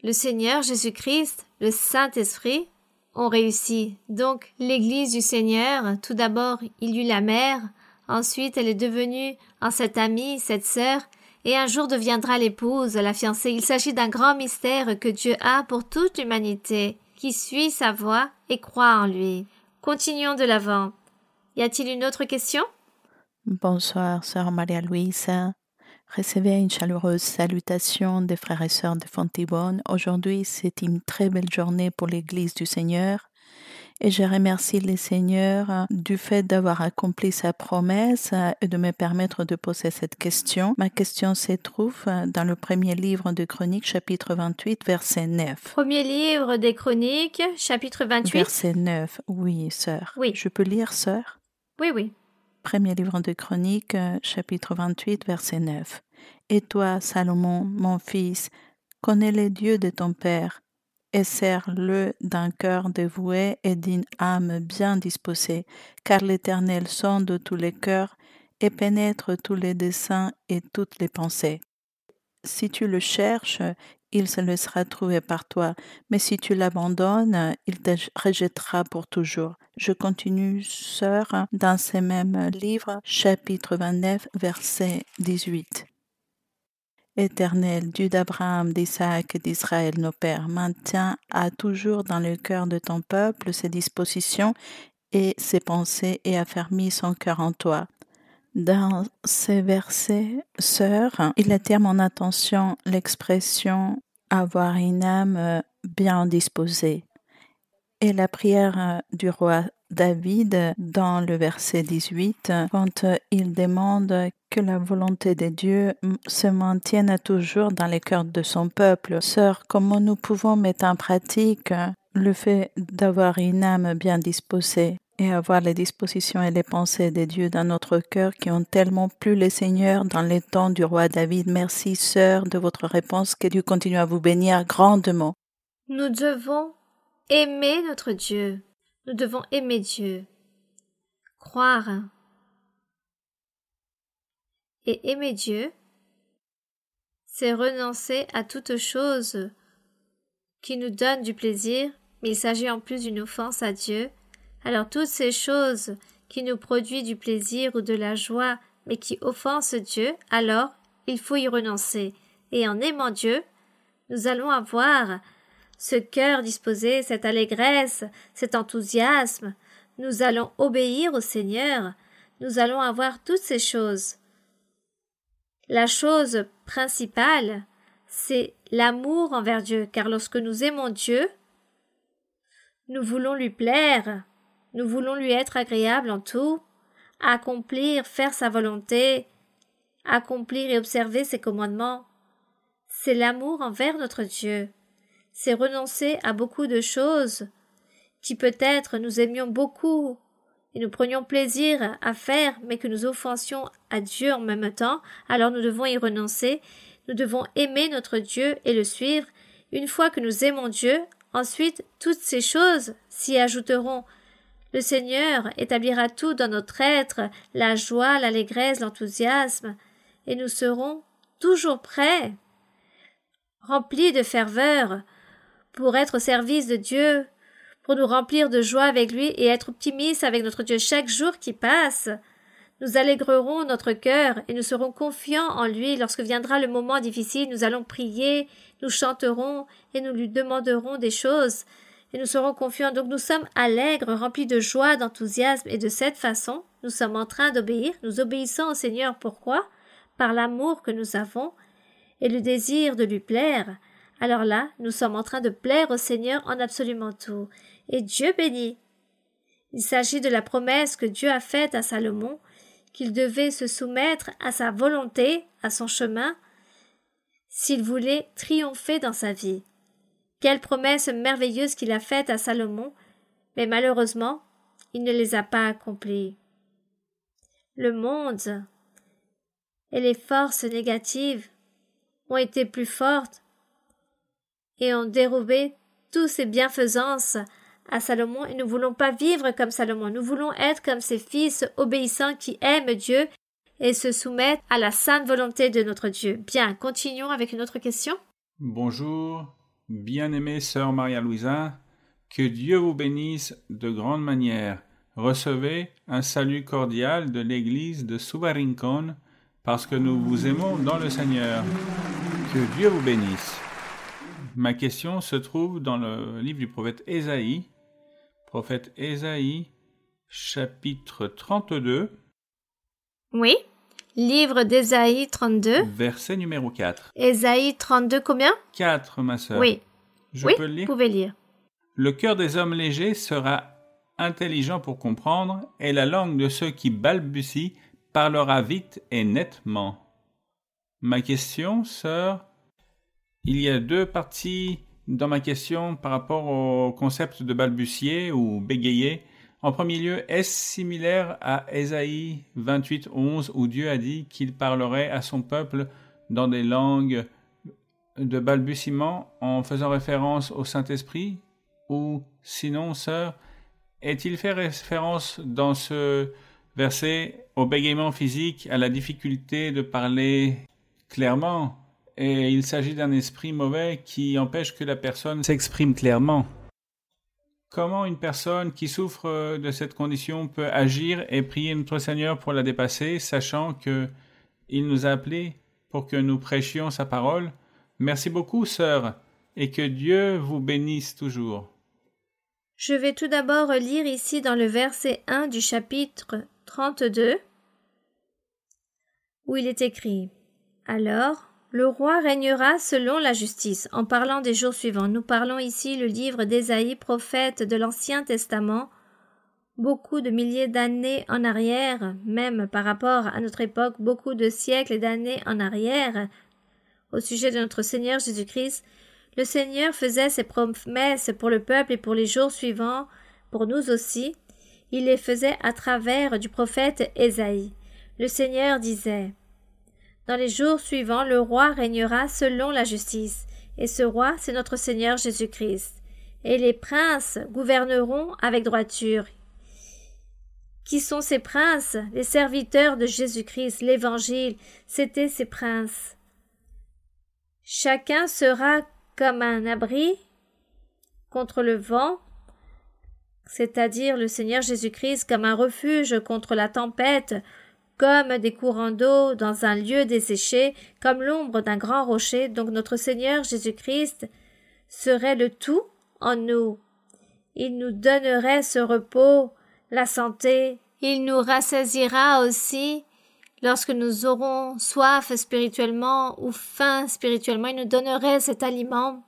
le Seigneur Jésus-Christ, le Saint-Esprit, ont réussi. Donc, l'Église du Seigneur, tout d'abord, il y eut la mère, ensuite elle est devenue en cette amie, cette sœur, et un jour deviendra l'épouse, la fiancée. Il s'agit d'un grand mystère que Dieu a pour toute l'humanité, qui suit sa voie et croit en lui. Continuons de l'avant. Y a-t-il une autre question? Bonsoir, sœur Maria-Louise. Recevez une chaleureuse salutation des frères et sœurs de Fontibonne. Aujourd'hui, c'est une très belle journée pour l'Église du Seigneur. Et je remercie le Seigneur du fait d'avoir accompli sa promesse et de me permettre de poser cette question. Ma question se trouve dans le premier livre de Chroniques, chapitre 28, verset 9. Premier livre des Chroniques, chapitre 28. Verset 9, oui, sœur. Oui. Je peux lire, sœur? Oui, oui. Premier livre de Chroniques, chapitre 28, verset 9. Et toi, Salomon, mon fils, connais les dieux de ton père, et sers-le d'un cœur dévoué et d'une âme bien disposée, car l'Éternel sonde tous les cœurs et pénètre tous les desseins et toutes les pensées. Si tu le cherches, il se laissera trouver par toi, mais si tu l'abandonnes, il te rejettera pour toujours. Je continue, sœur, dans ce même livre, chapitre 29, verset 18. Éternel, Dieu d'Abraham, d'Isaac et d'Israël, nos pères, maintiens à toujours dans le cœur de ton peuple ses dispositions et ses pensées et affermis son cœur en toi. Dans ces versets, sœur, il attire mon attention l'expression « avoir une âme bien disposée ». Et la prière du roi David dans le verset 18, quand il demande que la volonté de Dieu se maintienne toujours dans les cœurs de son peuple. Sœur, comment nous pouvons mettre en pratique le fait d'avoir une âme bien disposée et avoir les dispositions et les pensées de Dieu dans notre cœur qui ont tellement plu le Seigneur dans les temps du roi David? Merci, sœur, de votre réponse. Que Dieu continue à vous bénir grandement. Nous devons aimer notre Dieu. Nous devons aimer Dieu. Croire. Et aimer Dieu, c'est renoncer à toute chose qui nous donne du plaisir, mais il s'agit en plus d'une offense à Dieu. Alors toutes ces choses qui nous produisent du plaisir ou de la joie, mais qui offensent Dieu, alors il faut y renoncer. Et en aimant Dieu, nous allons avoir ce cœur disposé, cette allégresse, cet enthousiasme. Nous allons obéir au Seigneur. Nous allons avoir toutes ces choses. La chose principale, c'est l'amour envers Dieu, car lorsque nous aimons Dieu, nous voulons lui plaire, nous voulons lui être agréable en tout, accomplir, faire sa volonté, accomplir et observer ses commandements. C'est l'amour envers notre Dieu. C'est renoncer à beaucoup de choses qui peut-être nous aimions beaucoup et nous prenions plaisir à faire, mais que nous offensions à Dieu en même temps, alors nous devons y renoncer. Nous devons aimer notre Dieu et le suivre. Une fois que nous aimons Dieu, ensuite toutes ces choses s'y ajouteront. Le Seigneur établira tout dans notre être, la joie, l'allégresse, l'enthousiasme, et nous serons toujours prêts, remplis de ferveur, pour être au service de Dieu, pour nous remplir de joie avec lui et être optimistes avec notre Dieu chaque jour qui passe. Nous allégrerons notre cœur et nous serons confiants en lui. Lorsque viendra le moment difficile, nous allons prier, nous chanterons et nous lui demanderons des choses et nous serons confiants. Donc nous sommes allègres, remplis de joie, d'enthousiasme et de cette façon, nous sommes en train d'obéir. Nous obéissons au Seigneur. Pourquoi? Par l'amour que nous avons et le désir de lui plaire. Alors là, nous sommes en train de plaire au Seigneur en absolument tout. Et Dieu bénit. Il s'agit de la promesse que Dieu a faite à Salomon, qu'il devait se soumettre à sa volonté, à son chemin, s'il voulait triompher dans sa vie. Quelle promesse merveilleuse qu'il a faite à Salomon, mais malheureusement, il ne les a pas accomplies. Le monde et les forces négatives ont été plus fortes et ont dérobé toutes ses bienfaisances à Salomon, et nous ne voulons pas vivre comme Salomon. Nous voulons être comme ses fils obéissants qui aiment Dieu et se soumettent à la sainte volonté de notre Dieu. Bien, continuons avec une autre question. Bonjour, bien-aimée sœur Maria-Louisa, que Dieu vous bénisse de grande manière. Recevez un salut cordial de l'église de Subarincon, parce que nous vous aimons dans le Seigneur. Que Dieu vous bénisse. Ma question se trouve dans le livre du prophète Ésaïe, chapitre 32. Oui, livre d'Ésaïe 32. Verset numéro 4. Ésaïe 32 combien? 4, ma sœur. Oui. Je peux le lire? Vous pouvez lire. Le cœur des hommes légers sera intelligent pour comprendre, et la langue de ceux qui balbutient parlera vite et nettement. Ma question, sœur, il y a deux parties dans ma question par rapport au concept de balbutier ou bégayer. En premier lieu, est-ce similaire à Ésaïe 28:11 où Dieu a dit qu'il parlerait à son peuple dans des langues de balbutiement en faisant référence au Saint-Esprit? Ou sinon, sœur, est-il fait référence dans ce verset au bégaiement physique, à la difficulté de parler clairement? Et il s'agit d'un esprit mauvais qui empêche que la personne s'exprime clairement. Comment une personne qui souffre de cette condition peut agir et prier notre Seigneur pour la dépasser, sachant que il nous a appelés pour que nous prêchions sa parole? Merci beaucoup, sœur, et que Dieu vous bénisse toujours. Je vais tout d'abord lire ici dans le verset 1 du chapitre 32, où il est écrit « Alors, le roi régnera selon la justice. » En parlant des jours suivants, nous parlons ici le livre d'Ésaïe, prophète de l'Ancien Testament, beaucoup de milliers d'années en arrière, même par rapport à notre époque, beaucoup de siècles d'années en arrière, au sujet de notre Seigneur Jésus-Christ. Le Seigneur faisait ses promesses pour le peuple et pour les jours suivants, pour nous aussi. Il les faisait à travers du prophète Ésaïe. Le Seigneur disait « Dans les jours suivants, le roi régnera selon la justice. » Et ce roi, c'est notre Seigneur Jésus-Christ. et les princes gouverneront avec droiture. Qui sont ces princes? Les serviteurs de Jésus-Christ, l'Évangile, c'étaient ces princes. Chacun sera comme un abri contre le vent, c'est-à-dire le Seigneur Jésus-Christ comme un refuge contre la tempête, comme des courants d'eau dans un lieu desséché, comme l'ombre d'un grand rocher. Donc notre Seigneur Jésus-Christ serait le tout en nous. Il nous donnerait ce repos, la santé. Il nous rassasiera aussi lorsque nous aurons soif spirituellement ou faim spirituellement. Il nous donnerait cet aliment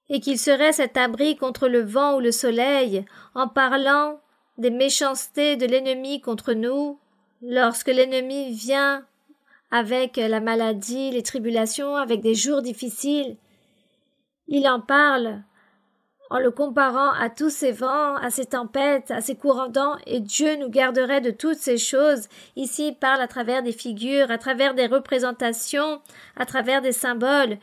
et qu'il serait cet abri contre le vent ou le soleil en parlant des méchancetés de l'ennemi contre nous. Lorsque l'ennemi vient avec la maladie, les tribulations, avec des jours difficiles, il en parle en le comparant à tous ces vents, à ces tempêtes, à ces courants d'eau, et Dieu nous garderait de toutes ces choses. Ici, il parle à travers des figures, à travers des représentations, à travers des symboles.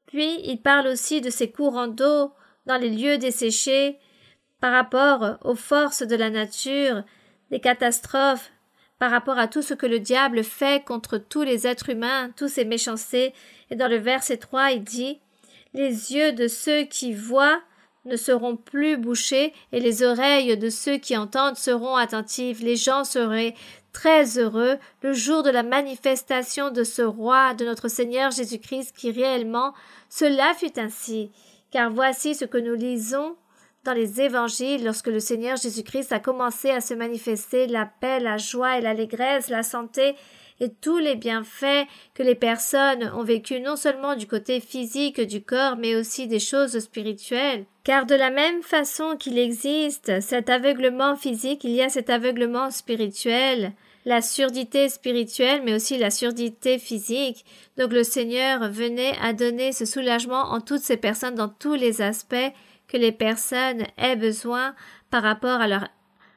Puis, il parle aussi de ces courants d'eau dans les lieux desséchés, par rapport aux forces de la nature, des catastrophes, par rapport à tout ce que le diable fait contre tous les êtres humains, tous ces méchancetés. Et dans le verset 3, il dit « Les yeux de ceux qui voient ne seront plus bouchés et les oreilles de ceux qui entendent seront attentives. Les gens seraient très heureux le jour de la manifestation de ce roi, de notre Seigneur Jésus-Christ, qui réellement cela fut ainsi. Car voici ce que nous lisons dans les évangiles lorsque le Seigneur Jésus-Christ a commencé à se manifester, la paix, la joie et l'allégresse, la santé et tous les bienfaits que les personnes ont vécu non seulement du côté physique du corps, mais aussi des choses spirituelles. Car de la même façon qu'il existe cet aveuglement physique, il y a cet aveuglement spirituel, la surdité spirituelle, mais aussi la surdité physique. Donc le Seigneur venait à donner ce soulagement en toutes ces personnes, dans tous les aspects que les personnes aient besoin par rapport à leur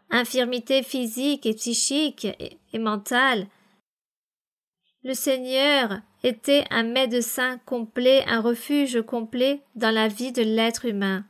infirmité physique et psychique et mentale. Le Seigneur était un médecin complet, un refuge complet dans la vie de l'être humain.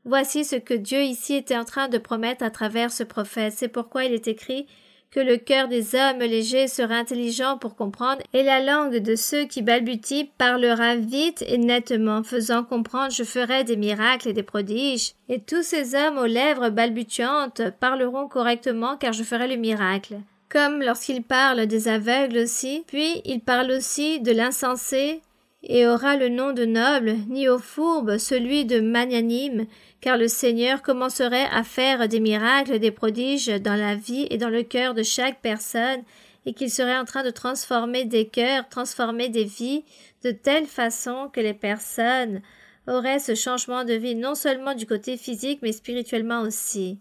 Voici ce que Dieu ici était en train de promettre à travers ce prophète. C'est pourquoi il est écrit que le cœur des hommes légers sera intelligent pour comprendre, et la langue de ceux qui balbutient parlera vite et nettement, faisant comprendre je ferai des miracles et des prodiges. Et tous ces hommes aux lèvres balbutiantes parleront correctement, car je ferai le miracle. Comme lorsqu'il parle des aveugles aussi, puis il parle aussi de l'insensé, et aura le nom de noble, ni au fourbe celui de magnanime, car le Seigneur commencerait à faire des miracles, des prodiges dans la vie et dans le cœur de chaque personne, et qu'il serait en train de transformer des cœurs, transformer des vies, de telle façon que les personnes auraient ce changement de vie non seulement du côté physique, mais spirituellement aussi.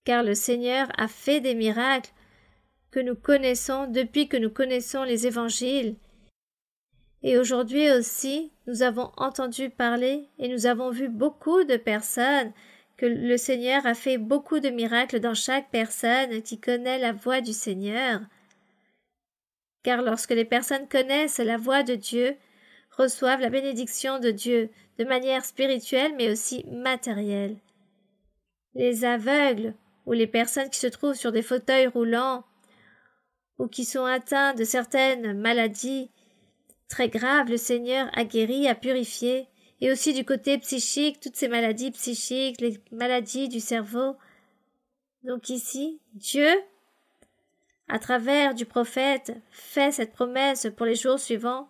Car le Seigneur a fait des miracles que nous connaissons depuis que nous connaissons les évangiles. Et aujourd'hui aussi, nous avons entendu parler et nous avons vu beaucoup de personnes que le Seigneur a fait beaucoup de miracles dans chaque personne qui connaît la voix du Seigneur. Car lorsque les personnes connaissent la voix de Dieu, reçoivent la bénédiction de Dieu de manière spirituelle mais aussi matérielle. Les aveugles ou les personnes qui se trouvent sur des fauteuils roulants ou qui sont atteints de certaines maladies très graves, le Seigneur a guéri, a purifié, et aussi du côté psychique, toutes ces maladies psychiques, les maladies du cerveau. Donc ici, Dieu, à travers du prophète, fait cette promesse pour les jours suivants,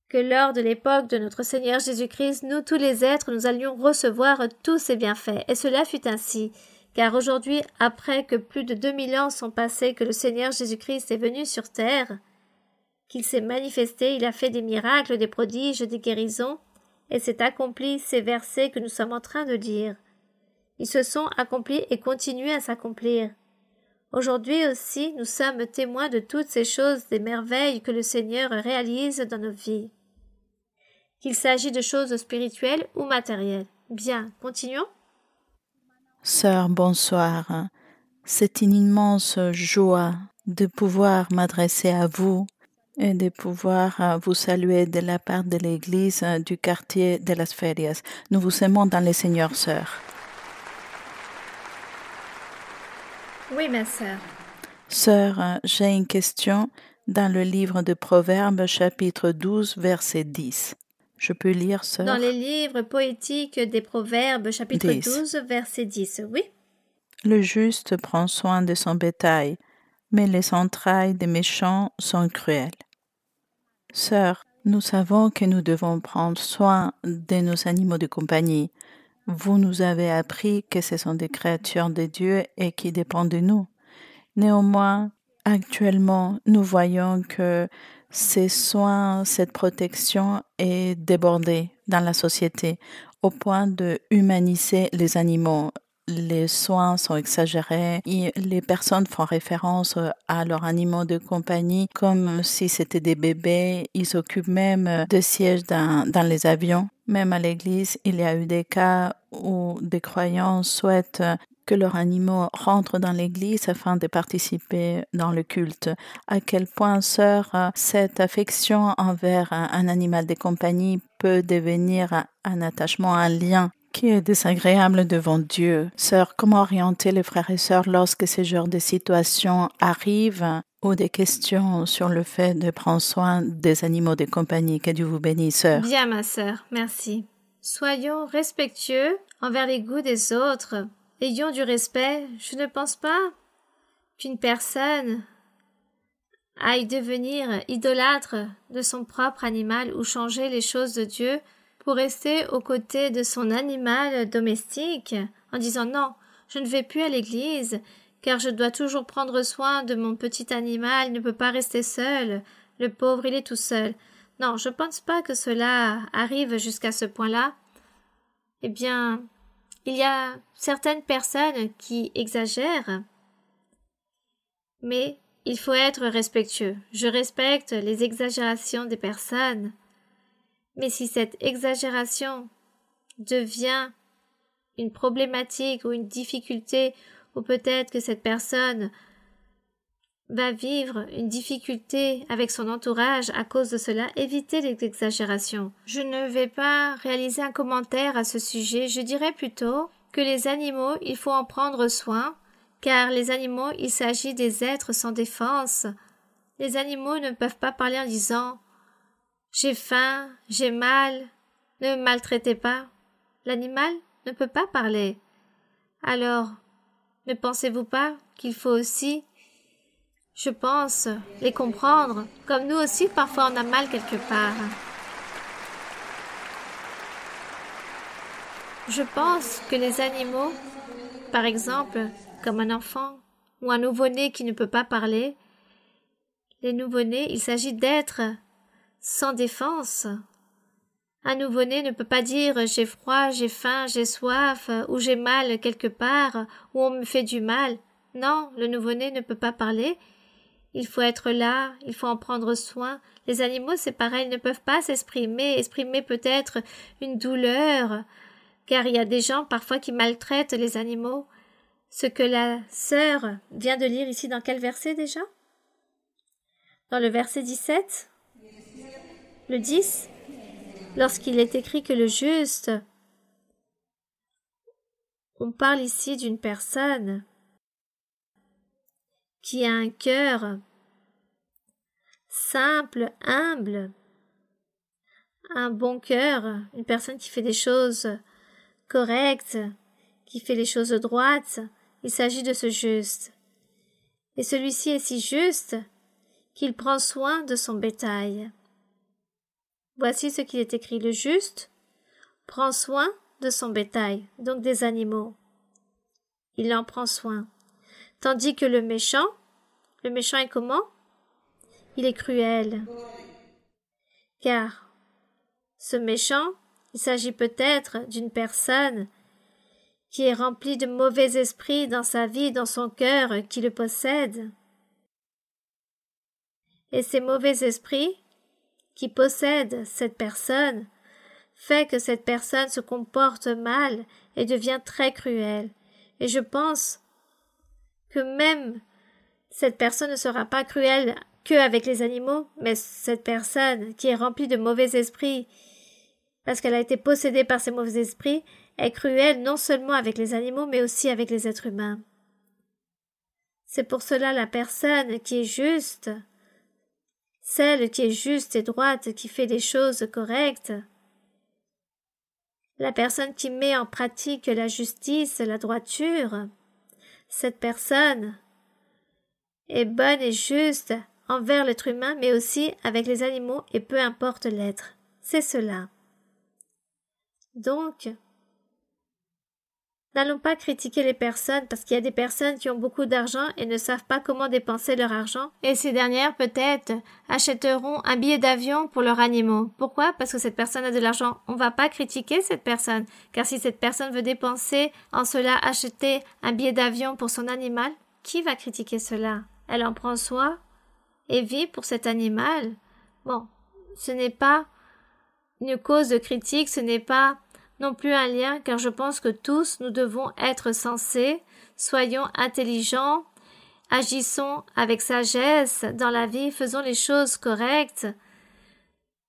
que lors de l'époque de notre Seigneur Jésus-Christ, nous tous les êtres, nous allions recevoir tous ces bienfaits. Et cela fut ainsi, car aujourd'hui, après que plus de 2000 ans sont passés que le Seigneur Jésus-Christ est venu sur terre, qu'il s'est manifesté, il a fait des miracles, des prodiges, des guérisons, et s'est accompli ces versets que nous sommes en train de lire. Ils se sont accomplis et continuent à s'accomplir. Aujourd'hui aussi, nous sommes témoins de toutes ces choses, des merveilles que le Seigneur réalise dans nos vies. Qu'il s'agit de choses spirituelles ou matérielles. Bien, continuons. Sœur, bonsoir. C'est une immense joie de pouvoir m'adresser à vous et de pouvoir vous saluer de la part de l'Église du quartier de Las Ferias. Nous vous aimons dans le Seigneur, sœur. Oui, ma sœur. Sœur, j'ai une question dans le livre de Proverbes, chapitre 12, verset 10. Je peux lire, sœur? Dans les livres poétiques des Proverbes, chapitre 10. 12, verset 10, oui. Le juste prend soin de son bétail, mais les entrailles des méchants sont cruelles. Sœur, nous savons que nous devons prendre soin de nos animaux de compagnie. Vous nous avez appris que ce sont des créatures de Dieu et qui dépendent de nous. Néanmoins, actuellement, nous voyons que ces soins, cette protection est débordée dans la société au point de humaniser les animaux. Les soins sont exagérés et les personnes font référence à leurs animaux de compagnie comme si c'était des bébés. Ils s'occupent même de sièges dans les avions. Même à l'église, il y a eu des cas où des croyants souhaitent que leurs animaux rentrent dans l'église afin de participer dans le culte. À quel point, sœur, cette affection envers un animal de compagnie peut devenir un attachement, un lien qui est désagréable devant Dieu. Sœur, comment orienter les frères et sœurs lorsque ce genre de situation arrive ou des questions sur le fait de prendre soin des animaux de compagnie? Que Dieu vous bénisse, sœur. Bien, ma sœur, merci. Soyons respectueux envers les goûts des autres. Ayons du respect. Je ne pense pas qu'une personne aille devenir idolâtre de son propre animal ou changer les choses de Dieu pour rester aux côtés de son animal domestique en disant non, je ne vais plus à l'église car je dois toujours prendre soin de mon petit animal, il ne peut pas rester seul, le pauvre il est tout seul. Non, je ne pense pas que cela arrive jusqu'à ce point-là. Eh bien, il y a certaines personnes qui exagèrent, mais il faut être respectueux. Je respecte les exagérations des personnes, mais si cette exagération devient une problématique ou une difficulté, ou peut-être que cette personne va vivre une difficulté avec son entourage à cause de cela, évitez les exagérations. Je ne vais pas réaliser un commentaire à ce sujet, je dirais plutôt que les animaux, il faut en prendre soin, car les animaux, il s'agit des êtres sans défense. Les animaux ne peuvent pas parler en disant « j'ai faim, j'ai mal, ne me maltraitez pas ». L'animal ne peut pas parler. Alors, ne pensez-vous pas qu'il faut aussi, je pense, les comprendre, comme nous aussi parfois on a mal quelque part. Je pense que les animaux, par exemple, comme un enfant ou un nouveau-né qui ne peut pas parler, les nouveau-nés, il s'agit d'êtres sans défense. Un nouveau-né ne peut pas dire « j'ai froid, j'ai faim, j'ai soif » ou « j'ai mal quelque part » ou « on me fait du mal ». Non, le nouveau-né ne peut pas parler. Il faut être là, il faut en prendre soin. Les animaux, c'est pareil, ils ne peuvent pas exprimer peut-être une douleur, car il y a des gens parfois qui maltraitent les animaux. Ce que la sœur vient de lire ici, dans quel verset déjà? Dans le verset 17? Le 10? Lorsqu'il est écrit que le juste, on parle ici d'une personne qui a un cœur simple, humble, un bon cœur, une personne qui fait des choses correctes, qui fait les choses droites. Il s'agit de ce juste. Et celui-ci est si juste qu'il prend soin de son bétail. Voici ce qu'il est écrit. Le juste prend soin de son bétail, donc des animaux. Il en prend soin. Tandis que le méchant est comment? Il est cruel. Car ce méchant, il s'agit peut-être d'une personne qui est remplie de mauvais esprits dans sa vie, dans son cœur, qui le possède. Et ces mauvais esprits qui possèdent cette personne fait que cette personne se comporte mal et devient très cruelle. Et je pense que même cette personne ne sera pas cruelle qu'avec les animaux, mais cette personne qui est remplie de mauvais esprits, parce qu'elle a été possédée par ces mauvais esprits, est cruelle non seulement avec les animaux, mais aussi avec les êtres humains. C'est pour cela la personne qui est juste, celle qui est juste et droite, qui fait des choses correctes, la personne qui met en pratique la justice, la droiture, cette personne est bonne et juste envers l'être humain, mais aussi avec les animaux et peu importe l'être. C'est cela. Donc, n'allons pas critiquer les personnes parce qu'il y a des personnes qui ont beaucoup d'argent et ne savent pas comment dépenser leur argent. Et ces dernières, peut-être, achèteront un billet d'avion pour leurs animaux. Pourquoi? Parce que cette personne a de l'argent. On ne va pas critiquer cette personne. Car si cette personne veut dépenser en cela, acheter un billet d'avion pour son animal, qui va critiquer cela? Elle en prend soin et vit pour cet animal. Bon, ce n'est pas une cause de critique, ce n'est pas non plus un lien, car je pense que tous nous devons être sensés, soyons intelligents, agissons avec sagesse dans la vie, faisons les choses correctes,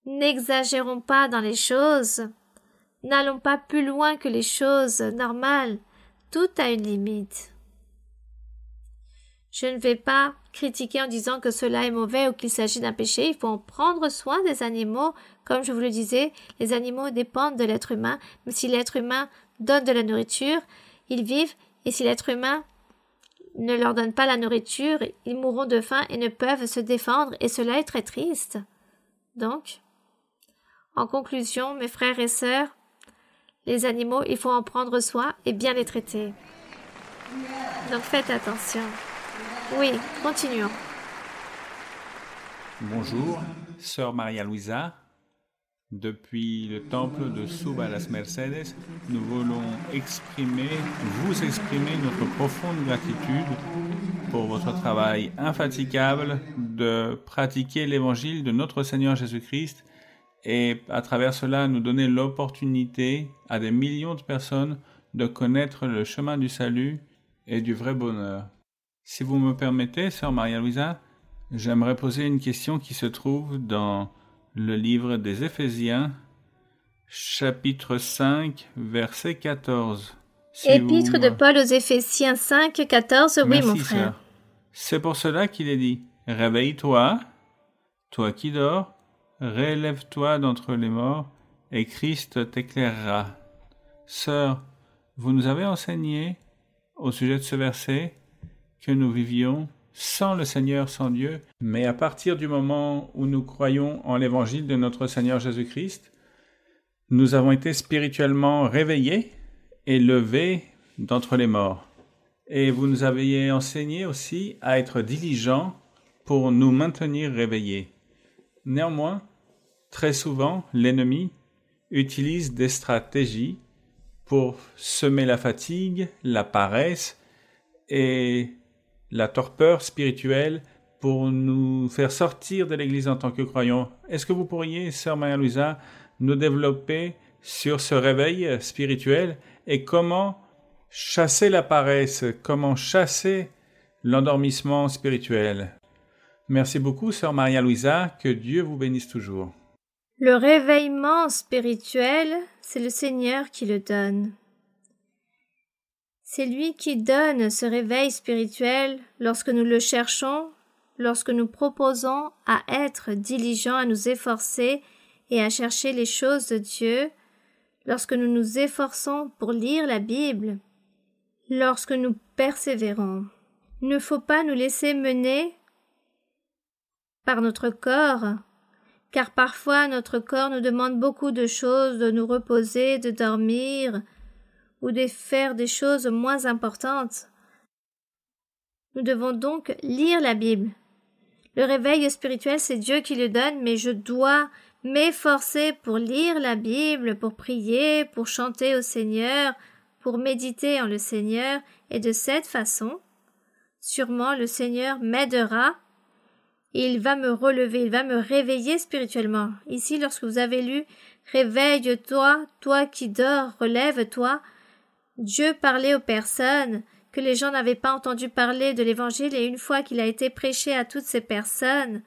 n'exagérons pas dans les choses, n'allons pas plus loin que les choses normales, tout a une limite. Je ne vais pas critiquer en disant que cela est mauvais ou qu'il s'agit d'un péché. Il faut en prendre soin des animaux. Comme je vous le disais, les animaux dépendent de l'être humain. Mais si l'être humain donne de la nourriture, ils vivent. Et si l'être humain ne leur donne pas la nourriture, ils mourront de faim et ne peuvent se défendre. Et cela est très triste. Donc, en conclusion, mes frères et sœurs, les animaux, il faut en prendre soin et bien les traiter. Donc faites attention. Oui, continuons. Bonjour, sœur Maria Luisa. Depuis le temple de Suba las Mercedes, nous voulons vous exprimer notre profonde gratitude pour votre travail infatigable de pratiquer l'évangile de notre Seigneur Jésus-Christ et à travers cela nous donner l'opportunité à des millions de personnes de connaître le chemin du salut et du vrai bonheur. Si vous me permettez, sœur Maria Luisa, j'aimerais poser une question qui se trouve dans le livre des Éphésiens, chapitre 5, verset 14. Épître de Paul aux Éphésiens 5, 14, oui Merci, mon frère. Sœur. C'est pour cela qu'il est dit, « Réveille-toi, toi qui dors, relève-toi d'entre les morts, et Christ t'éclairera. » Sœur, vous nous avez enseigné, au sujet de ce verset, que nous vivions sans le Seigneur, sans Dieu, mais à partir du moment où nous croyons en l'évangile de notre Seigneur Jésus-Christ, nous avons été spirituellement réveillés et levés d'entre les morts. Et vous nous avez enseigné aussi à être diligents pour nous maintenir réveillés. Néanmoins, très souvent, l'ennemi utilise des stratégies pour semer la fatigue, la paresse et la torpeur spirituelle pour nous faire sortir de l'Église en tant que croyants. Est-ce que vous pourriez, sœur Maria Luisa, nous développer sur ce réveil spirituel et comment chasser la paresse, comment chasser l'endormissement spirituel? Merci beaucoup, sœur Maria Luisa, que Dieu vous bénisse toujours. Le réveillement spirituel, c'est le Seigneur qui le donne. C'est lui qui donne ce réveil spirituel lorsque nous le cherchons, lorsque nous proposons à être diligents, à nous efforcer et à chercher les choses de Dieu, lorsque nous nous efforçons pour lire la Bible, lorsque nous persévérons. Il ne faut pas nous laisser mener par notre corps, car parfois notre corps nous demande beaucoup de choses, de nous reposer, de dormir, ou de faire des choses moins importantes. Nous devons donc lire la Bible. Le réveil spirituel, c'est Dieu qui le donne, mais je dois m'efforcer pour lire la Bible, pour prier, pour chanter au Seigneur, pour méditer en le Seigneur, et de cette façon, sûrement le Seigneur m'aidera, et il va me relever, il va me réveiller spirituellement. Ici, lorsque vous avez lu « Réveille-toi, toi qui dors, relève-toi », Dieu parlait aux personnes que les gens n'avaient pas entendu parler de l'Évangile, et une fois qu'il a été prêché à toutes ces personnes,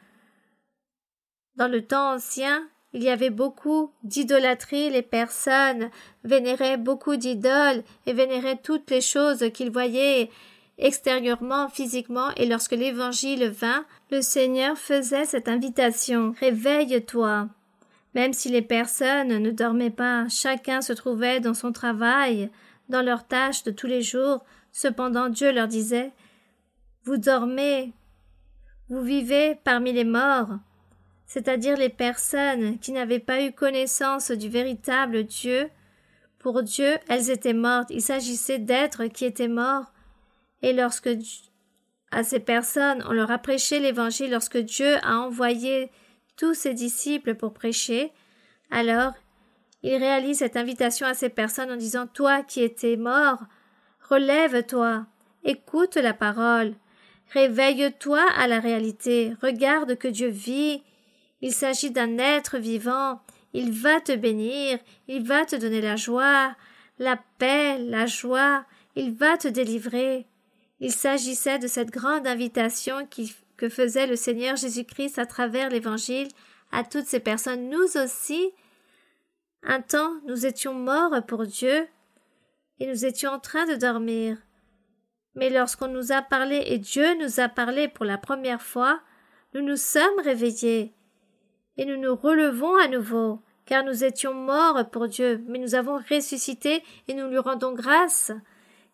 dans le temps ancien, il y avait beaucoup d'idolâtrie, les personnes vénéraient beaucoup d'idoles et vénéraient toutes les choses qu'ils voyaient extérieurement, physiquement, et lorsque l'Évangile vint, le Seigneur faisait cette invitation « Réveille-toi ». Même si les personnes ne dormaient pas, chacun se trouvait dans son travail, dans leurs tâches de tous les jours, cependant Dieu leur disait « Vous dormez, vous vivez parmi les morts ». C'est-à-dire les personnes qui n'avaient pas eu connaissance du véritable Dieu. Pour Dieu, elles étaient mortes. Il s'agissait d'êtres qui étaient morts. Et lorsque à ces personnes, on leur a prêché l'Évangile, lorsque Dieu a envoyé tous ses disciples pour prêcher, alors il réalise cette invitation à ces personnes en disant « Toi qui étais mort, relève-toi, écoute la parole, réveille-toi à la réalité, regarde que Dieu vit. Il s'agit d'un être vivant, il va te bénir, il va te donner la joie, la paix, la joie, il va te délivrer. » Il s'agissait de cette grande invitation que faisait le Seigneur Jésus-Christ à travers l'Évangile à toutes ces personnes. Nous aussi, un temps, nous étions morts pour Dieu et nous étions en train de dormir. Mais lorsqu'on nous a parlé et Dieu nous a parlé pour la première fois, nous nous sommes réveillés. Et nous nous relevons à nouveau, car nous étions morts pour Dieu, mais nous avons ressuscité et nous lui rendons grâce,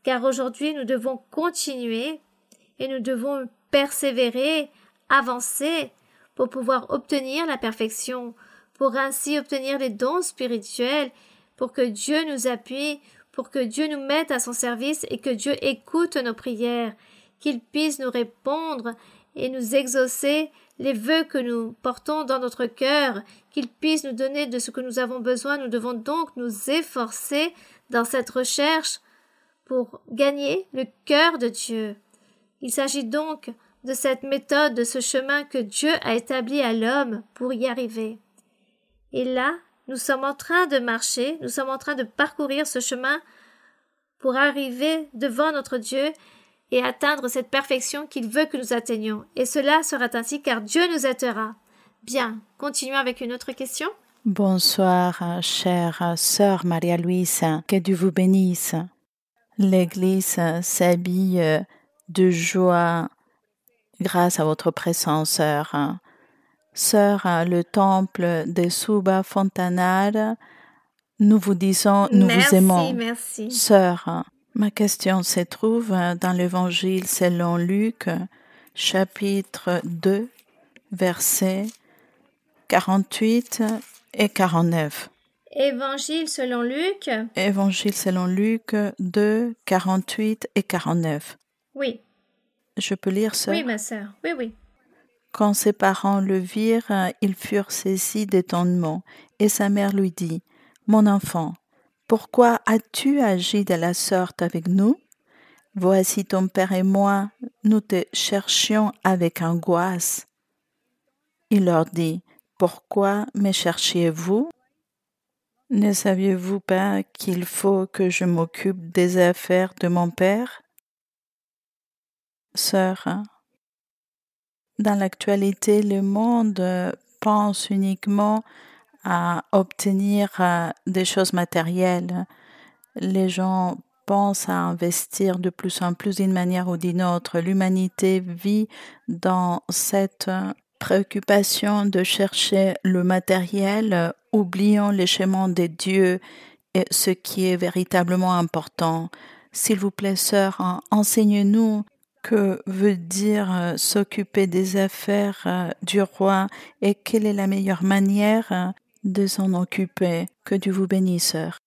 car aujourd'hui nous devons continuer et nous devons persévérer, avancer, pour pouvoir obtenir la perfection, pour ainsi obtenir les dons spirituels, pour que Dieu nous appuie, pour que Dieu nous mette à son service et que Dieu écoute nos prières, qu'il puisse nous répondre et nous exaucer les vœux que nous portons dans notre cœur, qu'il puisse nous donner de ce que nous avons besoin. Nous devons donc nous efforcer dans cette recherche pour gagner le cœur de Dieu. Il s'agit donc de cette méthode, de ce chemin que Dieu a établi à l'homme pour y arriver. Et là, nous sommes en train de marcher, nous sommes en train de parcourir ce chemin pour arriver devant notre Dieu et atteindre cette perfection qu'il veut que nous atteignions. Et cela sera ainsi car Dieu nous aidera. Bien, continuons avec une autre question. Bonsoir, chère sœur Maria-Louise, que Dieu vous bénisse. L'Église s'habille de joie grâce à votre présence, sœur. Sœur, le temple de Suba Fontanal, nous vous disons, nous vous aimons. Merci. Sœur, ma question se trouve dans l'Évangile selon Luc, chapitre 2, versets 48 et 49. Évangile selon Luc. Évangile selon Luc 2, 48 et 49. Oui. Je peux lire, sœur? Oui, ma sœur. Oui. Quand ses parents le virent, ils furent saisis d'étonnement, et sa mère lui dit, « Mon enfant, pourquoi as-tu agi de la sorte avec nous? Voici ton père et moi, nous te cherchions avec angoisse. » Il leur dit, « Pourquoi me cherchiez-vous? Ne saviez-vous pas qu'il faut que je m'occupe des affaires de mon père? » Sœur, dans l'actualité, le monde pense uniquement à obtenir des choses matérielles. Les gens pensent à investir de plus en plus d'une manière ou d'une autre. L'humanité vit dans cette préoccupation de chercher le matériel, oubliant les chemins de Dieu et ce qui est véritablement important. S'il vous plaît, sœur, enseignez-nous que veut dire s'occuper des affaires du roi et quelle est la meilleure manière de s'en occuper. Que Dieu vous bénisse, sœur.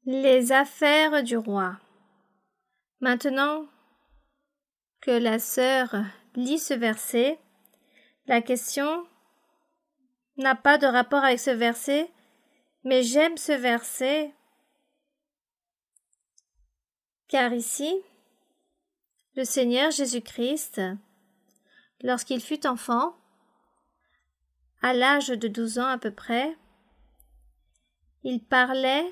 Les affaires du roi. Maintenant que la sœur lit ce verset, la question n'a pas de rapport avec ce verset, mais j'aime ce verset car ici, le Seigneur Jésus-Christ, lorsqu'il fut enfant, à l'âge de 12 ans à peu près, il parlait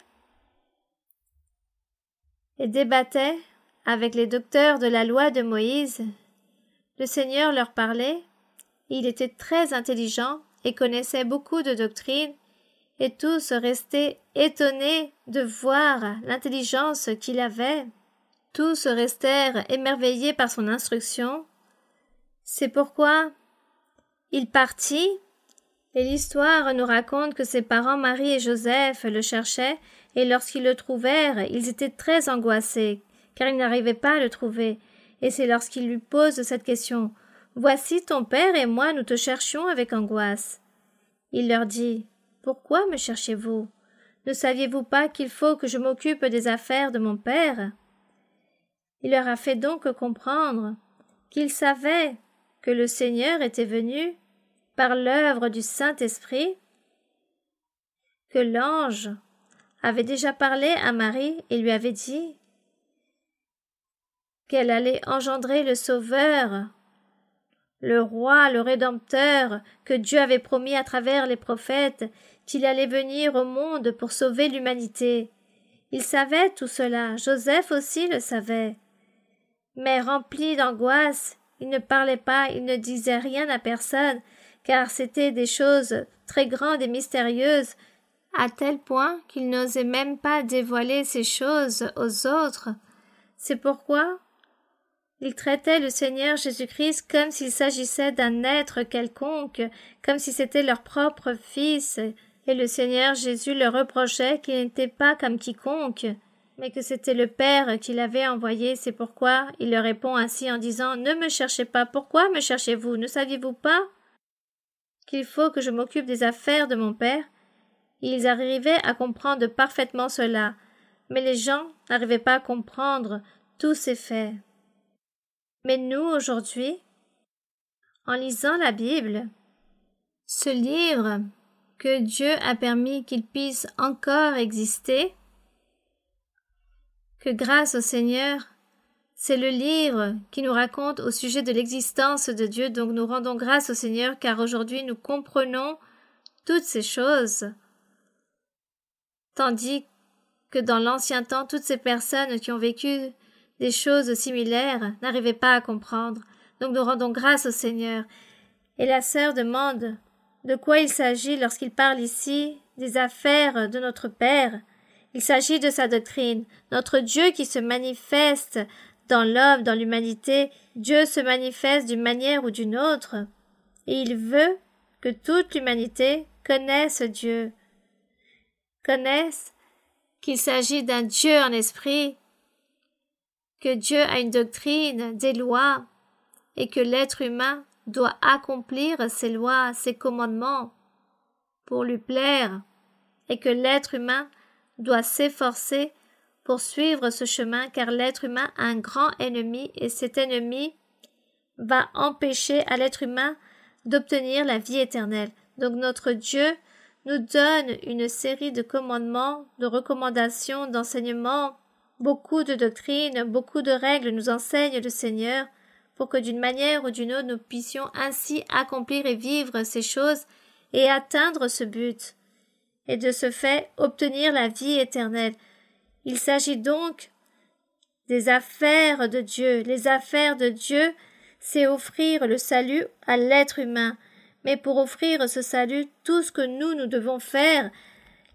et débattait avec les docteurs de la loi de Moïse, le Seigneur leur parlait. Il était très intelligent et connaissait beaucoup de doctrines, et tous restaient étonnés de voir l'intelligence qu'il avait. Tous restèrent émerveillés par son instruction. C'est pourquoi il partit, et l'histoire nous raconte que ses parents Marie et Joseph le cherchaient, et lorsqu'ils le trouvèrent, ils étaient très angoissés, car ils n'arrivaient pas à le trouver. Et c'est lorsqu'ils lui posent cette question « Voici ton père et moi, nous te cherchions avec angoisse. » Il leur dit « Pourquoi me cherchez-vous? Ne saviez-vous pas qu'il faut que je m'occupe des affaires de mon père ?» Il leur a fait donc comprendre qu'il savait que le Seigneur était venu par l'œuvre du Saint-Esprit, que l'ange avait déjà parlé à Marie et lui avait dit qu'elle allait engendrer le Sauveur, le Roi, le Rédempteur, que Dieu avait promis à travers les prophètes, qu'il allait venir au monde pour sauver l'humanité. Il savait tout cela, Joseph aussi le savait. Mais rempli d'angoisse, il ne parlait pas, il ne disait rien à personne, car c'étaient des choses très grandes et mystérieuses, à tel point qu'il n'osait même pas dévoiler ces choses aux autres. C'est pourquoi il traitait le Seigneur Jésus-Christ comme s'il s'agissait d'un être quelconque, comme si c'était leur propre fils, et le Seigneur Jésus leur reprochait qu'il n'était pas comme quiconque, mais que c'était le Père qui l'avait envoyé. C'est pourquoi il leur répond ainsi en disant « Ne me cherchez pas, pourquoi me cherchez-vous? Ne saviez-vous pas qu'il faut que je m'occupe des affaires de mon Père ?» Ils arrivaient à comprendre parfaitement cela, mais les gens n'arrivaient pas à comprendre tous ces faits. Mais nous, aujourd'hui, en lisant la Bible, ce livre que Dieu a permis qu'il puisse encore exister, que grâce au Seigneur, c'est le livre qui nous raconte au sujet de l'existence de Dieu, donc nous rendons grâce au Seigneur car aujourd'hui nous comprenons toutes ces choses, tandis que dans l'ancien temps, toutes ces personnes qui ont vécu des choses similaires n'arrivaient pas à comprendre. Donc nous rendons grâce au Seigneur. Et la sœur demande de quoi il s'agit lorsqu'il parle ici des affaires de notre Père. Il s'agit de sa doctrine, notre Dieu qui se manifeste dans l'homme, dans l'humanité. Dieu se manifeste d'une manière ou d'une autre, et il veut que toute l'humanité connaisse Dieu, connaisse qu'il s'agit d'un Dieu en esprit, que Dieu a une doctrine, des lois, et que l'être humain doit accomplir ses lois, ses commandements pour lui plaire, et que l'être humain doit s'efforcer pour suivre ce chemin, car l'être humain a un grand ennemi, et cet ennemi va empêcher à l'être humain d'obtenir la vie éternelle. Donc notre Dieu nous donne une série de commandements, de recommandations, d'enseignements, beaucoup de doctrines, beaucoup de règles nous enseigne le Seigneur, pour que d'une manière ou d'une autre nous puissions ainsi accomplir et vivre ces choses et atteindre ce but, et de ce fait obtenir la vie éternelle. Il s'agit donc des affaires de Dieu. Les affaires de Dieu, c'est offrir le salut à l'être humain. Mais pour offrir ce salut, tout ce que nous devons faire,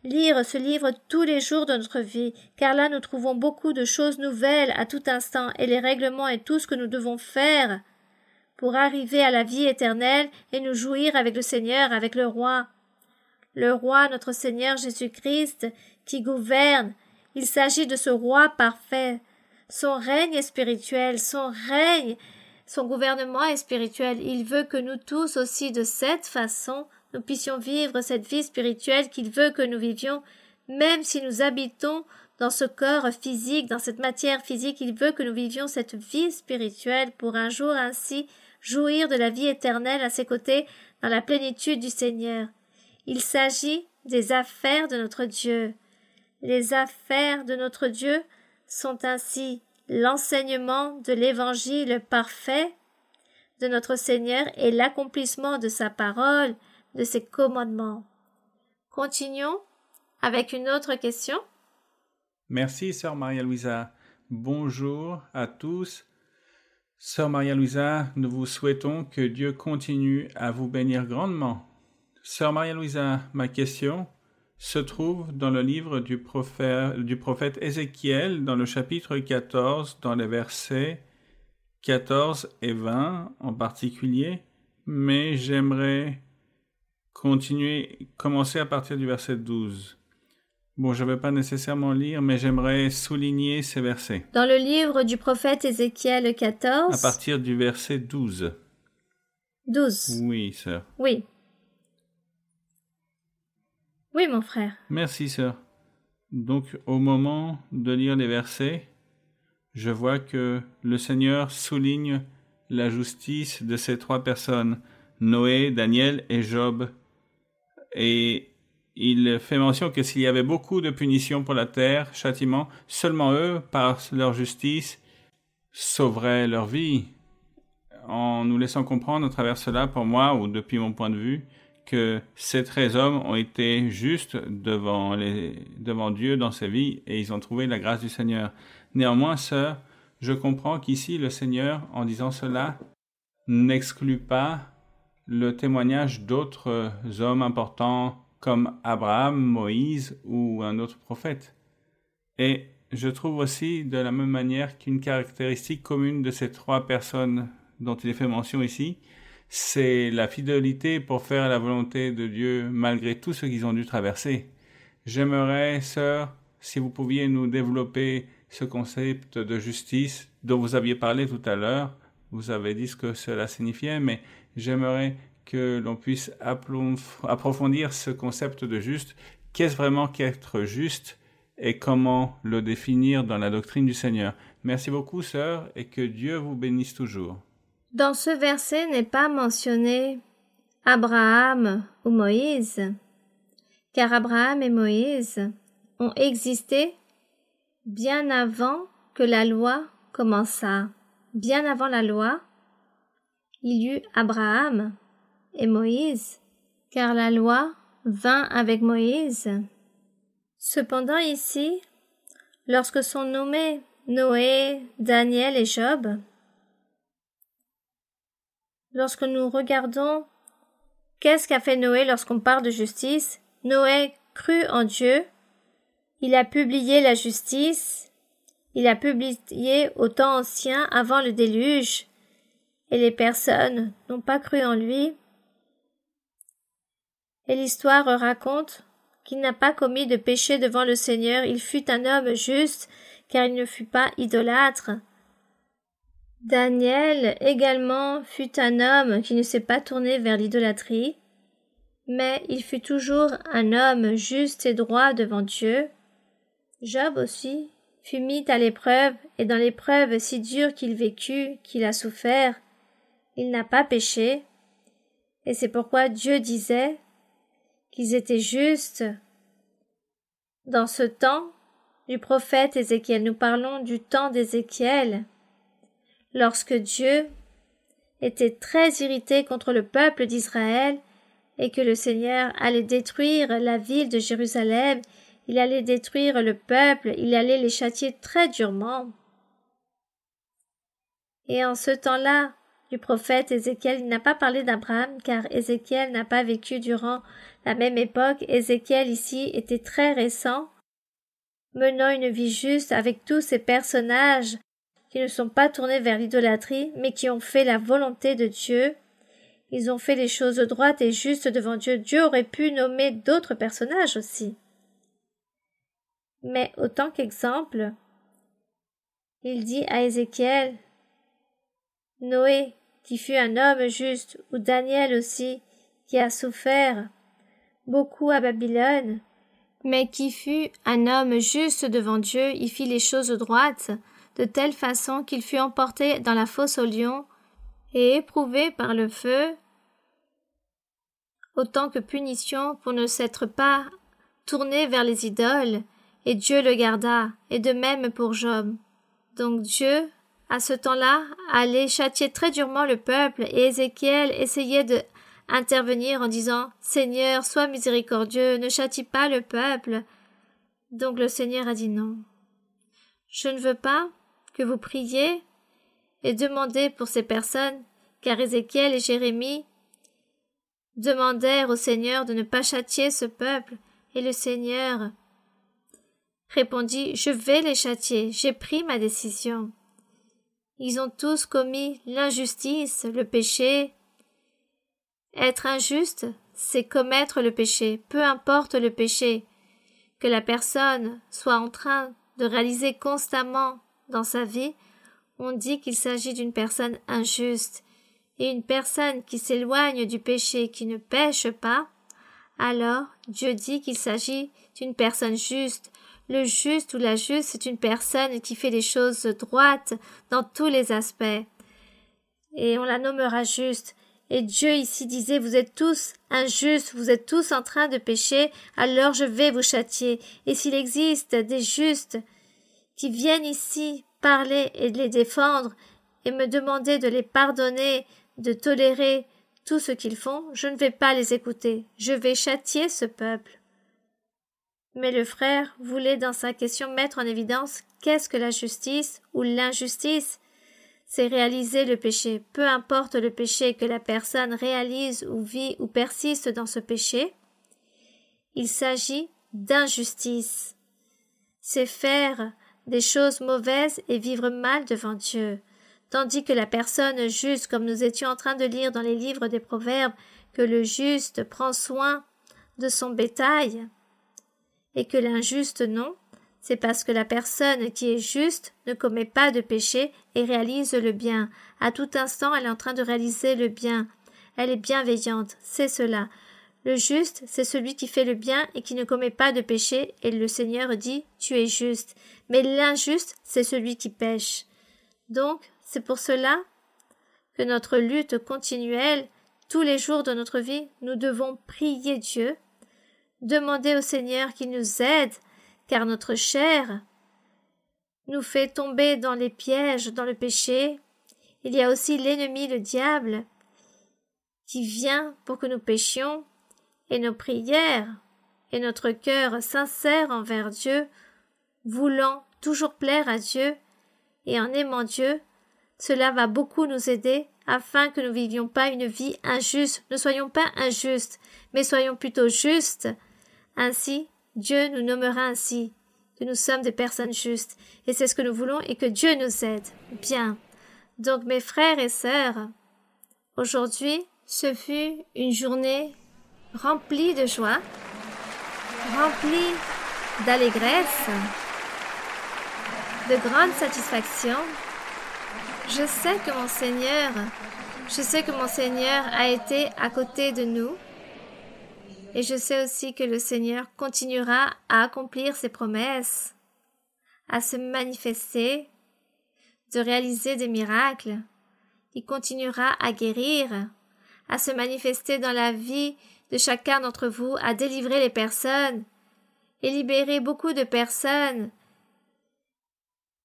lire ce livre tous les jours de notre vie, car là nous trouvons beaucoup de choses nouvelles à tout instant, et les règlements et tout ce que nous devons faire pour arriver à la vie éternelle et nous jouir avec le Seigneur, avec le Roi, notre Seigneur Jésus-Christ, qui gouverne. Il s'agit de ce Roi parfait. Son règne est spirituel, son gouvernement est spirituel. Il veut que nous tous aussi, de cette façon, nous puissions vivre cette vie spirituelle qu'il veut que nous vivions, même si nous habitons dans ce corps physique, dans cette matière physique. Il veut que nous vivions cette vie spirituelle pour un jour ainsi jouir de la vie éternelle à ses côtés dans la plénitude du Seigneur. Il s'agit des affaires de notre Dieu. Les affaires de notre Dieu sont ainsi l'enseignement de l'Évangile parfait de notre Seigneur et l'accomplissement de sa parole, de ses commandements. Continuons avec une autre question. Merci, sœur Maria-Louisa. Bonjour à tous. Sœur Maria-Louisa, nous vous souhaitons que Dieu continue à vous bénir grandement. Sœur Maria-Louisa, ma question se trouve dans le livre du prophète Ézéchiel, dans le chapitre 14, dans les versets 14 et 20 en particulier, mais j'aimerais commencer à partir du verset 12. Bon, je ne vais pas nécessairement lire, mais j'aimerais souligner ces versets. Dans le livre du prophète Ézéchiel 14. À partir du verset 12. 12. Oui, sœur. Oui. Oui, mon frère. Merci, sœur. Donc, au moment de lire les versets, je vois que le Seigneur souligne la justice de ces trois personnes, Noé, Daniel et Job. Et il fait mention que s'il y avait beaucoup de punitions pour la terre, châtiments, seulement eux, par leur justice, sauveraient leur vie. En nous laissant comprendre à travers cela, pour moi, ou depuis mon point de vue, que ces 13 hommes ont été justes devant Dieu dans sa vie et ils ont trouvé la grâce du Seigneur. Néanmoins, sœur, je comprends qu'ici, le Seigneur, en disant cela, n'exclut pas le témoignage d'autres hommes importants comme Abraham, Moïse ou un autre prophète. Et je trouve aussi de la même manière qu'une caractéristique commune de ces trois personnes dont il est fait mention ici, c'est la fidélité pour faire la volonté de Dieu malgré tout ce qu'ils ont dû traverser. J'aimerais, sœur, si vous pouviez nous développer ce concept de justice dont vous aviez parlé tout à l'heure. Vous avez dit ce que cela signifiait, mais j'aimerais que l'on puisse approfondir ce concept de juste. Qu'est-ce vraiment qu'être juste et comment le définir dans la doctrine du Seigneur? Merci beaucoup, sœur, et que Dieu vous bénisse toujours. Dans ce verset n'est pas mentionné Abraham ou Moïse, car Abraham et Moïse ont existé bien avant que la loi commençât. Bien avant la loi, il y eut Abraham et Moïse, car la loi vint avec Moïse. Cependant ici, lorsque sont nommés Noé, Daniel et Job, lorsque nous regardons qu'est-ce qu'a fait Noé lorsqu'on parle de justice, Noé crut en Dieu, il a publié la justice, il a publié au temps ancien avant le déluge, et les personnes n'ont pas cru en lui. Et l'histoire raconte qu'il n'a pas commis de péché devant le Seigneur, il fut un homme juste, car il ne fut pas idolâtre. Daniel également fut un homme qui ne s'est pas tourné vers l'idolâtrie, mais il fut toujours un homme juste et droit devant Dieu. Job aussi fut mis à l'épreuve, et dans l'épreuve si dure qu'il vécut, qu'il a souffert, il n'a pas péché, et c'est pourquoi Dieu disait qu'ils étaient justes. Dans ce temps du prophète Ézéchiel, nous parlons du temps d'Ézéchiel, lorsque Dieu était très irrité contre le peuple d'Israël et que le Seigneur allait détruire la ville de Jérusalem, il allait détruire le peuple, il allait les châtier très durement. Et en ce temps-là, du prophète Ézéchiel, il n'a pas parlé d'Abraham, car Ézéchiel n'a pas vécu durant la même époque. Ézéchiel ici était très récent, menant une vie juste avec tous ces personnages qui ne sont pas tournés vers l'idolâtrie, mais qui ont fait la volonté de Dieu. Ils ont fait les choses droites et justes devant Dieu. Dieu aurait pu nommer d'autres personnages aussi. Mais autant qu'exemple, il dit à Ézéchiel, Noé, qui fut un homme juste, ou Daniel aussi, qui a souffert beaucoup à Babylone, mais qui fut un homme juste devant Dieu, il fit les choses droites, de telle façon qu'il fut emporté dans la fosse aux lions et éprouvé par le feu, autant que punition pour ne s'être pas tourné vers les idoles, et Dieu le garda, et de même pour Job. Donc Dieu, à ce temps-là, allait châtier très durement le peuple, et Ézéchiel essayait d'intervenir en disant « Seigneur, sois miséricordieux, ne châtie pas le peuple. » Donc le Seigneur a dit non. Je ne veux pas que vous priez et demandez pour ces personnes, car Ézéchiel et Jérémie demandèrent au Seigneur de ne pas châtier ce peuple, et le Seigneur répondit, je vais les châtier, j'ai pris ma décision. Ils ont tous commis l'injustice, le péché. Être injuste, c'est commettre le péché, peu importe le péché, que la personne soit en train de réaliser constamment dans sa vie, on dit qu'il s'agit d'une personne injuste, et une personne qui s'éloigne du péché, qui ne pêche pas, alors Dieu dit qu'il s'agit d'une personne juste. Le juste ou la juste, c'est une personne qui fait les choses droites dans tous les aspects, et on la nommera juste. Et Dieu ici disait, vous êtes tous injustes, vous êtes tous en train de pécher, alors je vais vous châtier. Et s'il existe des justes qui viennent ici parler et les défendre et me demander de les pardonner, de tolérer tout ce qu'ils font, je ne vais pas les écouter. Je vais châtier ce peuple. Mais le frère voulait dans sa question mettre en évidence qu'est-ce que la justice ou l'injustice. C'est réaliser le péché. Peu importe le péché que la personne réalise ou vit ou persiste dans ce péché, il s'agit d'injustice. C'est faire des choses mauvaises et vivre mal devant Dieu. Tandis que la personne juste, comme nous étions en train de lire dans les livres des Proverbes, que le juste prend soin de son bétail, et que l'injuste non, c'est parce que la personne qui est juste ne commet pas de péché et réalise le bien. À tout instant, elle est en train de réaliser le bien. Elle est bienveillante, c'est cela. Le juste, c'est celui qui fait le bien et qui ne commet pas de péché, et le Seigneur dit « tu es juste ». Mais l'injuste, c'est celui qui pêche. Donc, c'est pour cela que notre lutte continuelle, tous les jours de notre vie, nous devons prier Dieu, demander au Seigneur qu'il nous aide, car notre chair nous fait tomber dans les pièges, dans le péché. Il y a aussi l'ennemi, le diable, qui vient pour que nous péchions, et nos prières et notre cœur sincère envers Dieu, voulant toujours plaire à Dieu et en aimant Dieu, cela va beaucoup nous aider afin que nous ne vivions pas une vie injuste. Ne soyons pas injustes, mais soyons plutôt justes. Ainsi, Dieu nous nommera ainsi, que nous sommes des personnes justes. Et c'est ce que nous voulons et que Dieu nous aide. Bien. Donc, mes frères et sœurs, aujourd'hui, ce fut une journée remplie de joie, remplie d'allégresse, de grande satisfaction. Je sais que mon Seigneur a été à côté de nous. Et je sais aussi que le Seigneur continuera à accomplir ses promesses, à se manifester, de réaliser des miracles. Il continuera à guérir, à se manifester dans la vie de chacun d'entre vous, à délivrer les personnes et libérer beaucoup de personnes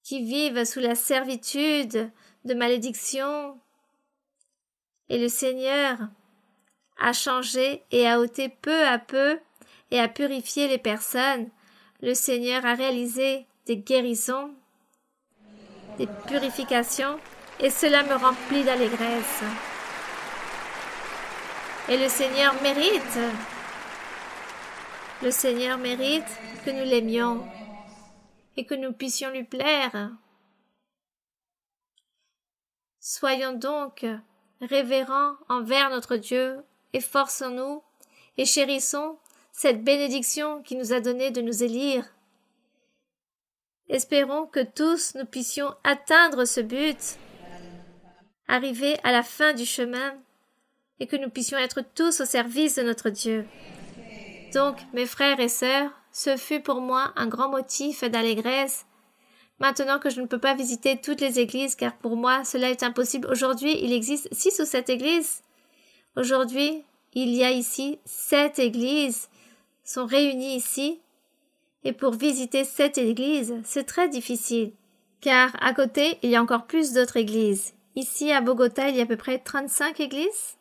qui vivent sous la servitude de malédiction. Et le Seigneur a changé et a ôté peu à peu et a purifié les personnes. Le Seigneur a réalisé des guérisons, des purifications, et cela me remplit d'allégresse. Et le Seigneur mérite que nous l'aimions et que nous puissions lui plaire. Soyons donc révérents envers notre Dieu, efforçons-nous et chérissons cette bénédiction qui nous a donné de nous élire. Espérons que tous nous puissions atteindre ce but, arriver à la fin du chemin, et que nous puissions être tous au service de notre Dieu. Donc, mes frères et sœurs, ce fut pour moi un grand motif d'allégresse. Maintenant que je ne peux pas visiter toutes les églises, car pour moi cela est impossible. Aujourd'hui, il existe 6 ou 7 églises. Aujourd'hui, il y a ici 7 églises, sont réunies ici. Et pour visiter cette église, c'est très difficile, car à côté, il y a encore plus d'autres églises. Ici, à Bogota, il y a à peu près 35 églises.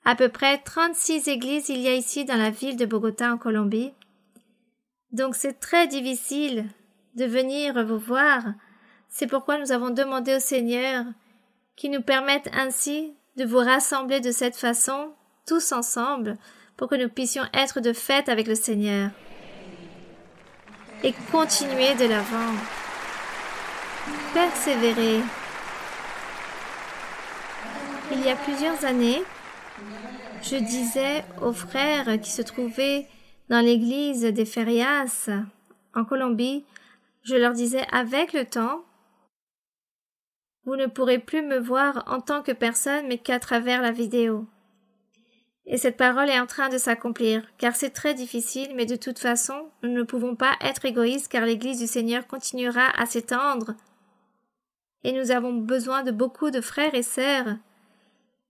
À peu près 36 églises il y a ici dans la ville de Bogota en Colombie. Donc c'est très difficile de venir vous voir. C'est pourquoi nous avons demandé au Seigneur qu'il nous permette ainsi de vous rassembler de cette façon, tous ensemble, pour que nous puissions être de fête avec le Seigneur et continuer de l'avant. Persévérer. Il y a plusieurs années, je disais aux frères qui se trouvaient dans l'église des Ferias, en Colombie, je leur disais, avec le temps, vous ne pourrez plus me voir en tant que personne, mais qu'à travers la vidéo. Et cette parole est en train de s'accomplir, car c'est très difficile, mais de toute façon, nous ne pouvons pas être égoïstes, car l'Église du Seigneur continuera à s'étendre. Et nous avons besoin de beaucoup de frères et sœurs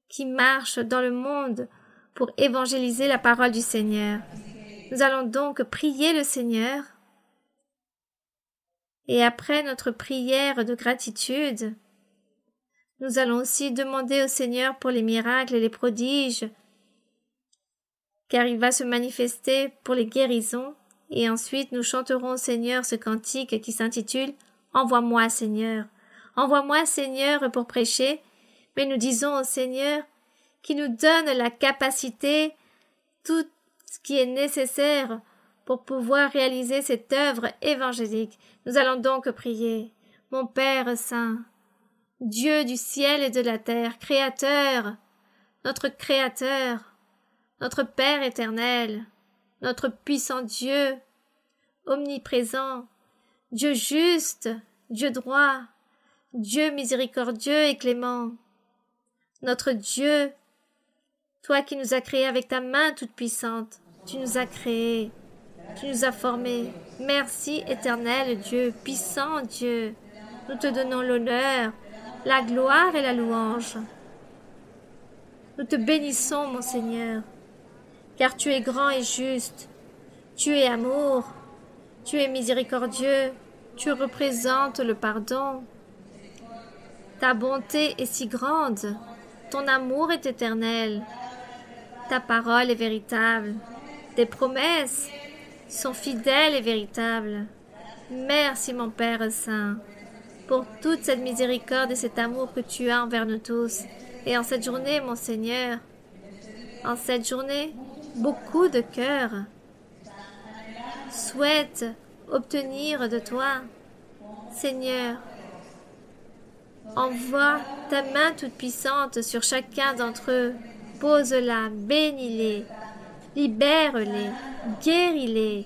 qui marchent dans le monde pour évangéliser la parole du Seigneur. Nous allons donc prier le Seigneur, et après notre prière de gratitude, nous allons aussi demander au Seigneur pour les miracles et les prodiges, car il va se manifester pour les guérisons, et ensuite nous chanterons au Seigneur ce cantique qui s'intitule « Envoie-moi, Seigneur ». Envoie-moi, Seigneur, pour prêcher, mais nous disons au Seigneur qui nous donne la capacité, tout ce qui est nécessaire pour pouvoir réaliser cette œuvre évangélique. Nous allons donc prier. Mon Père Saint, Dieu du ciel et de la terre, Créateur, notre Père éternel, notre puissant Dieu, omniprésent, Dieu juste, Dieu droit, Dieu miséricordieux et clément, notre Dieu, toi qui nous as créés avec ta main toute puissante, tu nous as créés, tu nous as formés. Merci éternel Dieu, puissant Dieu, nous te donnons l'honneur, la gloire et la louange. Nous te bénissons, mon Seigneur, car tu es grand et juste, tu es amour, tu es miséricordieux, tu représentes le pardon. Ta bonté est si grande, ton amour est éternel, ta parole est véritable, tes promesses sont fidèles et véritables. Merci mon Père Saint, pour toute cette miséricorde et cet amour que tu as envers nous tous. Et en cette journée, mon Seigneur, en cette journée, beaucoup de cœurs souhaitent obtenir de toi, Seigneur. Envoie ta main toute puissante sur chacun d'entre eux. Pose-la, bénis-les, libère-les, guéris-les.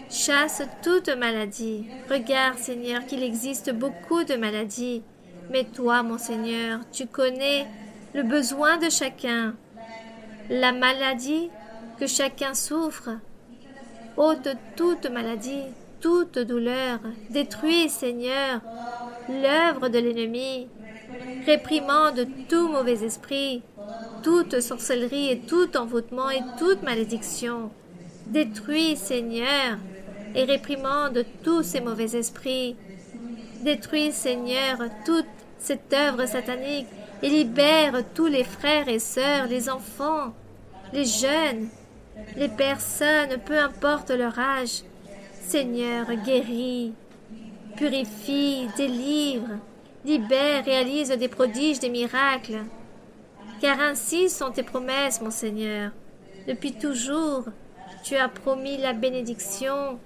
Chasse toute maladie. Regarde, Seigneur, qu'il existe beaucoup de maladies. Mais toi, mon Seigneur, tu connais le besoin de chacun, la maladie que chacun souffre. Ôte toute maladie, toute douleur. Détruis, Seigneur, l'œuvre de l'ennemi. Réprimande tout mauvais esprit, toute sorcellerie et tout envoûtement et toute malédiction. Détruis, Seigneur, et réprimande tous ces mauvais esprits. Détruis, Seigneur, toute cette œuvre satanique et libère tous les frères et sœurs, les enfants, les jeunes, les personnes, peu importe leur âge. Seigneur, guéris, purifie, délivre, libère, réalise des prodiges, des miracles. Car ainsi sont tes promesses, mon Seigneur. Depuis toujours, tu as promis la bénédiction,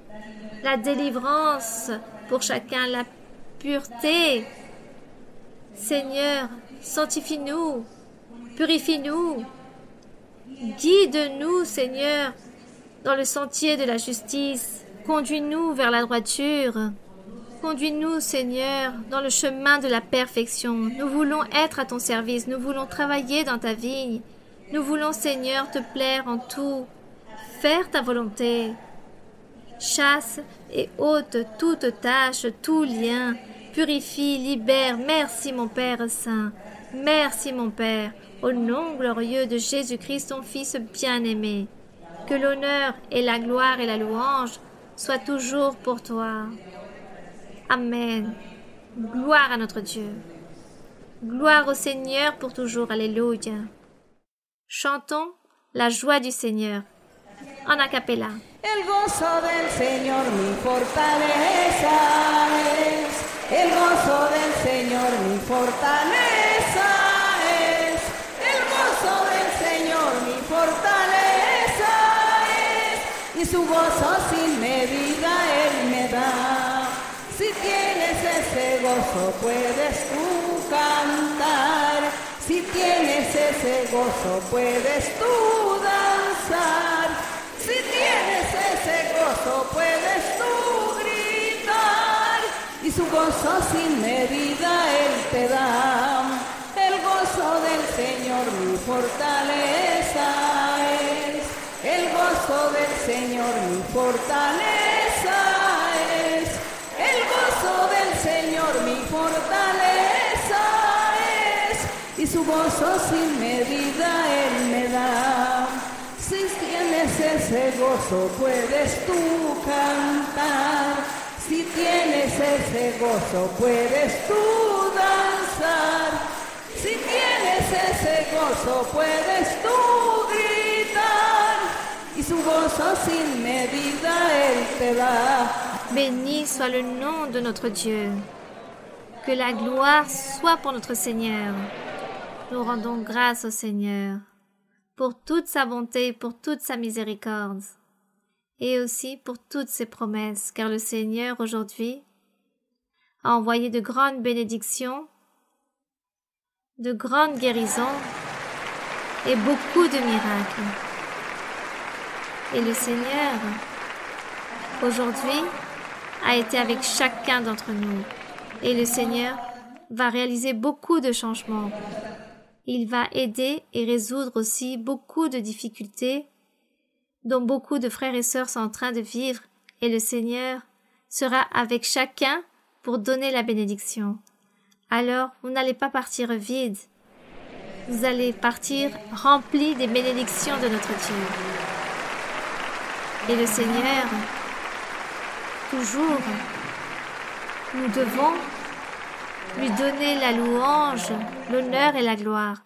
la délivrance pour chacun, la pureté. Seigneur, sanctifie-nous, purifie-nous, guide-nous, Seigneur, dans le sentier de la justice. Conduis-nous vers la droiture. Conduis-nous, Seigneur, dans le chemin de la perfection. Nous voulons être à ton service, nous voulons travailler dans ta vigne. Nous voulons, Seigneur, te plaire en tout, faire ta volonté. Chasse et ôte toute tâche, tout lien. Purifie, libère. Merci, mon Père Saint. Merci, mon Père. Au nom glorieux de Jésus-Christ, ton Fils bien-aimé. Que l'honneur et la gloire et la louange soient toujours pour toi. Amen. Gloire à notre Dieu. Gloire au Seigneur pour toujours. Alléluia. Chantons la joie du Seigneur. en a cappella. El gozo del Señor mi fortaleza es. El gozo del Señor mi fortaleza es. El gozo del Señor mi fortaleza es. Y su gozo sin medida Él me da. Si tienes ese gozo puedes tú cantar. Si tienes ese gozo puedes tú danzar. Si tienes ese gozo puedes tú gritar. Y su gozo sin medida Él te da. El gozo del Señor mi fortaleza es. El gozo del Señor mi fortaleza es. El gozo del Señor mi fortaleza es. Y su gozo sin medida Él me da. Si tienes ese gozo puedes tú cantar. Si tienes ese gozo puedes tú danzar. Si tienes ese gozo puedes tú gritar. Y su gozo sin medida Él te da. Béni soit le nom de notre Dieu. Que la gloire soit pour notre Seigneur. Nous rendons grâce au Seigneur pour toute sa bonté, pour toute sa miséricorde, et aussi pour toutes ses promesses, car le Seigneur aujourd'hui a envoyé de grandes bénédictions, de grandes guérisons et beaucoup de miracles. Et le Seigneur aujourd'hui a été avec chacun d'entre nous, et le Seigneur va réaliser beaucoup de changements. Il va aider et résoudre aussi beaucoup de difficultés dont beaucoup de frères et sœurs sont en train de vivre, et le Seigneur sera avec chacun pour donner la bénédiction. Alors, vous n'allez pas partir vide, vous allez partir remplis des bénédictions de notre Dieu. Et le Seigneur, toujours, nous devons lui donner la louange, l'honneur et la gloire.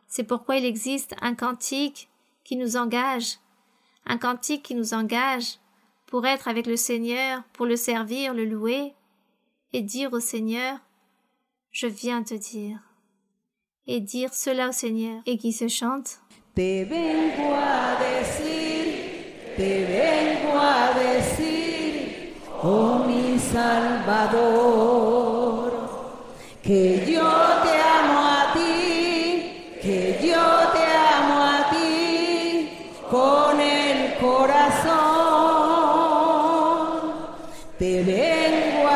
C'est pourquoi il existe un cantique qui nous engage, pour être avec le Seigneur, pour le servir, le louer, et dire au Seigneur, je viens te dire, et dire cela au Seigneur, et qui se chante. Te vengo a decir, oh mi Salvador, que yo te amo a ti, que yo te amo a ti con el corazón. Te vengo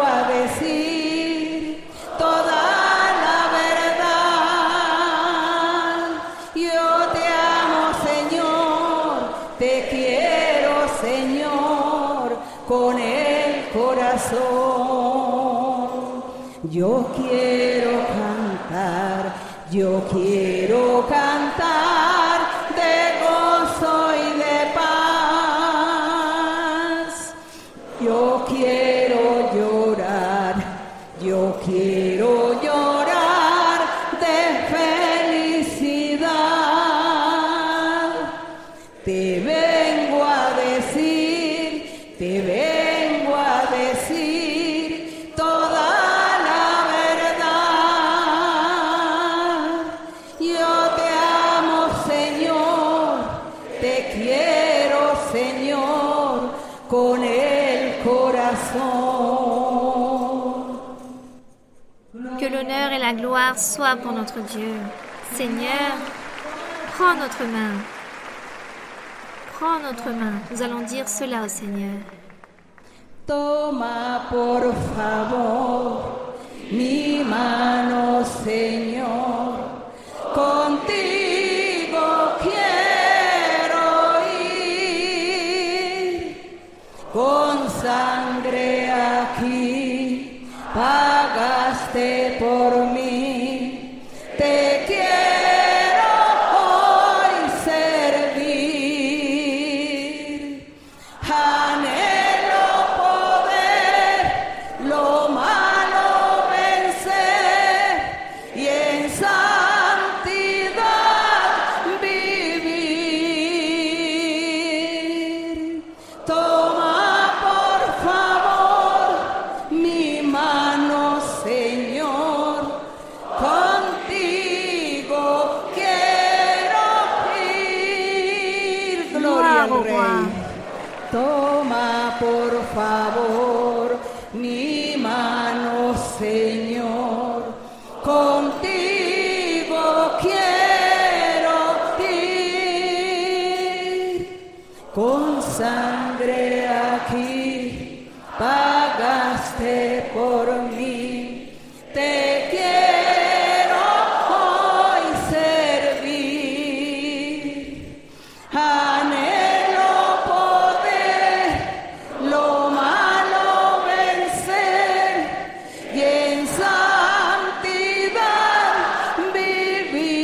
a decir toda la verdad. Yo te amo, Señor, te quiero, Señor, con el corazón. Yo quiero cantar de gozo y de paz. Yo quiero llorar de felicidad. Te vengo a decir toda la verdad. Yo te amo, Señor, te quiero, Señor, con el corazón. Que l'honneur et la gloire soient pour notre Dieu. Seigneur, prends notre main. Prends notre main. Nous allons dire cela au Seigneur. Toma por favor mi mano, Señor, contigo quiero ir, con sangre aquí pagaste por mí, te quiero hoy servir. Anhelo poder lo malo vencer y en santidad vivir. Toma por favor mi mano, Señor, contigo quiero ir, con sangre aquí pagaste por mí, te quiero hoy servir, anhelo poder lo malo vencer y en santidad vivir.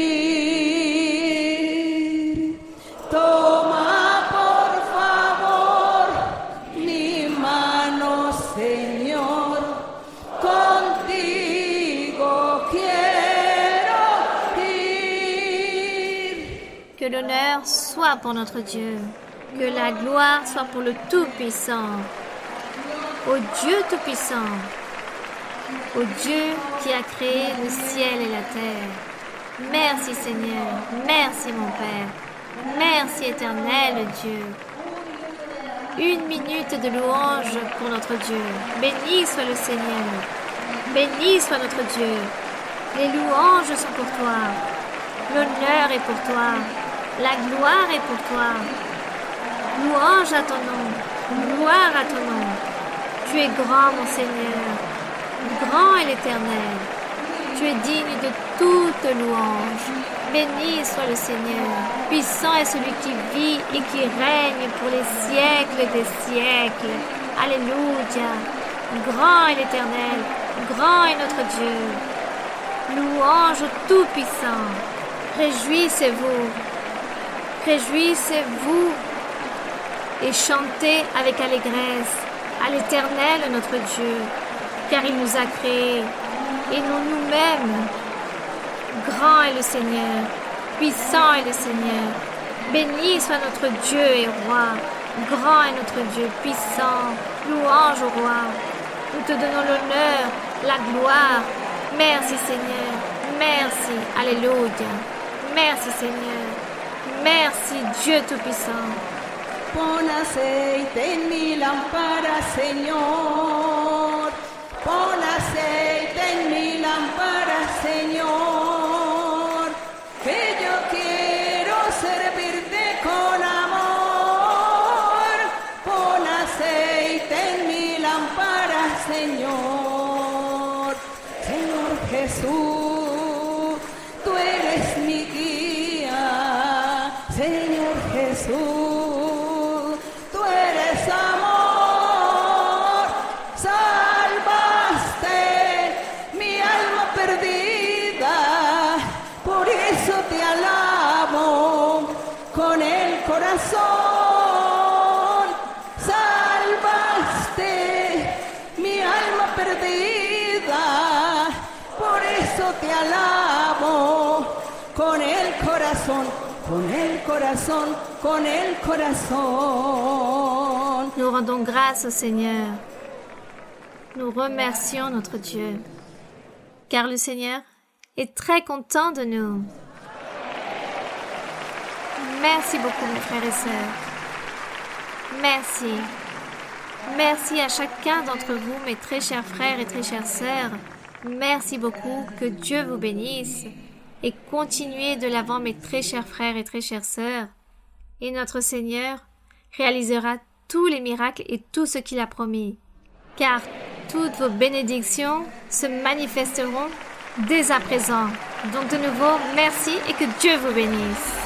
Toma por favor mi mano, Señor, contigo quiero ir. Que l'honneur soit pour notre Dieu, que la gloire soit pour le Tout-Puissant, au Dieu Tout-Puissant, au Dieu qui a créé le ciel et la terre. Merci Seigneur, merci mon Père, merci éternel Dieu. Une minute de louange pour notre Dieu. Béni soit le Seigneur, béni soit notre Dieu. Les louanges sont pour toi, l'honneur est pour toi, la gloire est pour toi. Louange à ton nom, gloire à ton nom. Tu es grand, mon Seigneur, grand est l'Éternel. Tu es digne de toute louange. Béni soit le Seigneur. Puissant est celui qui vit et qui règne pour les siècles des siècles. Alléluia. Grand est l'Éternel, grand est notre Dieu. Louange au Tout-Puissant. Réjouissez-vous. Réjouissez-vous et chantez avec allégresse à l'Éternel notre Dieu, car il nous a créés et non nous-mêmes. Grand est le Seigneur, puissant est le Seigneur. Béni soit notre Dieu et roi. Grand est notre Dieu, puissant. Louange au roi. Nous te donnons l'honneur, la gloire. Merci Seigneur, merci. Alléluia. Merci Seigneur. Merci Dieu Tout-Puissant. Pon aceite en mi lámpara, Señor. Pon aceite en mi lámpara, Señor. Que yo quiero servirte con amor. Pon aceite en mi lámpara, Señor. Señor Jesús, tú eres mi guía. Señor Jesús, tú eres amor, salvaste mi alma perdida, por eso te alabo con el corazón, salvaste mi alma perdida, por eso te alabo con el corazón. Con el corazón, con el corazón. Nous rendons grâce au Seigneur. Nous remercions notre Dieu, car le Seigneur est très content de nous. Merci beaucoup mes frères et sœurs. Merci. Merci à chacun d'entre vous, mes très chers frères et très chères sœurs. Merci beaucoup, que Dieu vous bénisse. Et continuez de l'avant, mes très chers frères et très chères sœurs. Et notre Seigneur réalisera tous les miracles et tout ce qu'il a promis. Car toutes vos bénédictions se manifesteront dès à présent. Donc de nouveau, merci et que Dieu vous bénisse.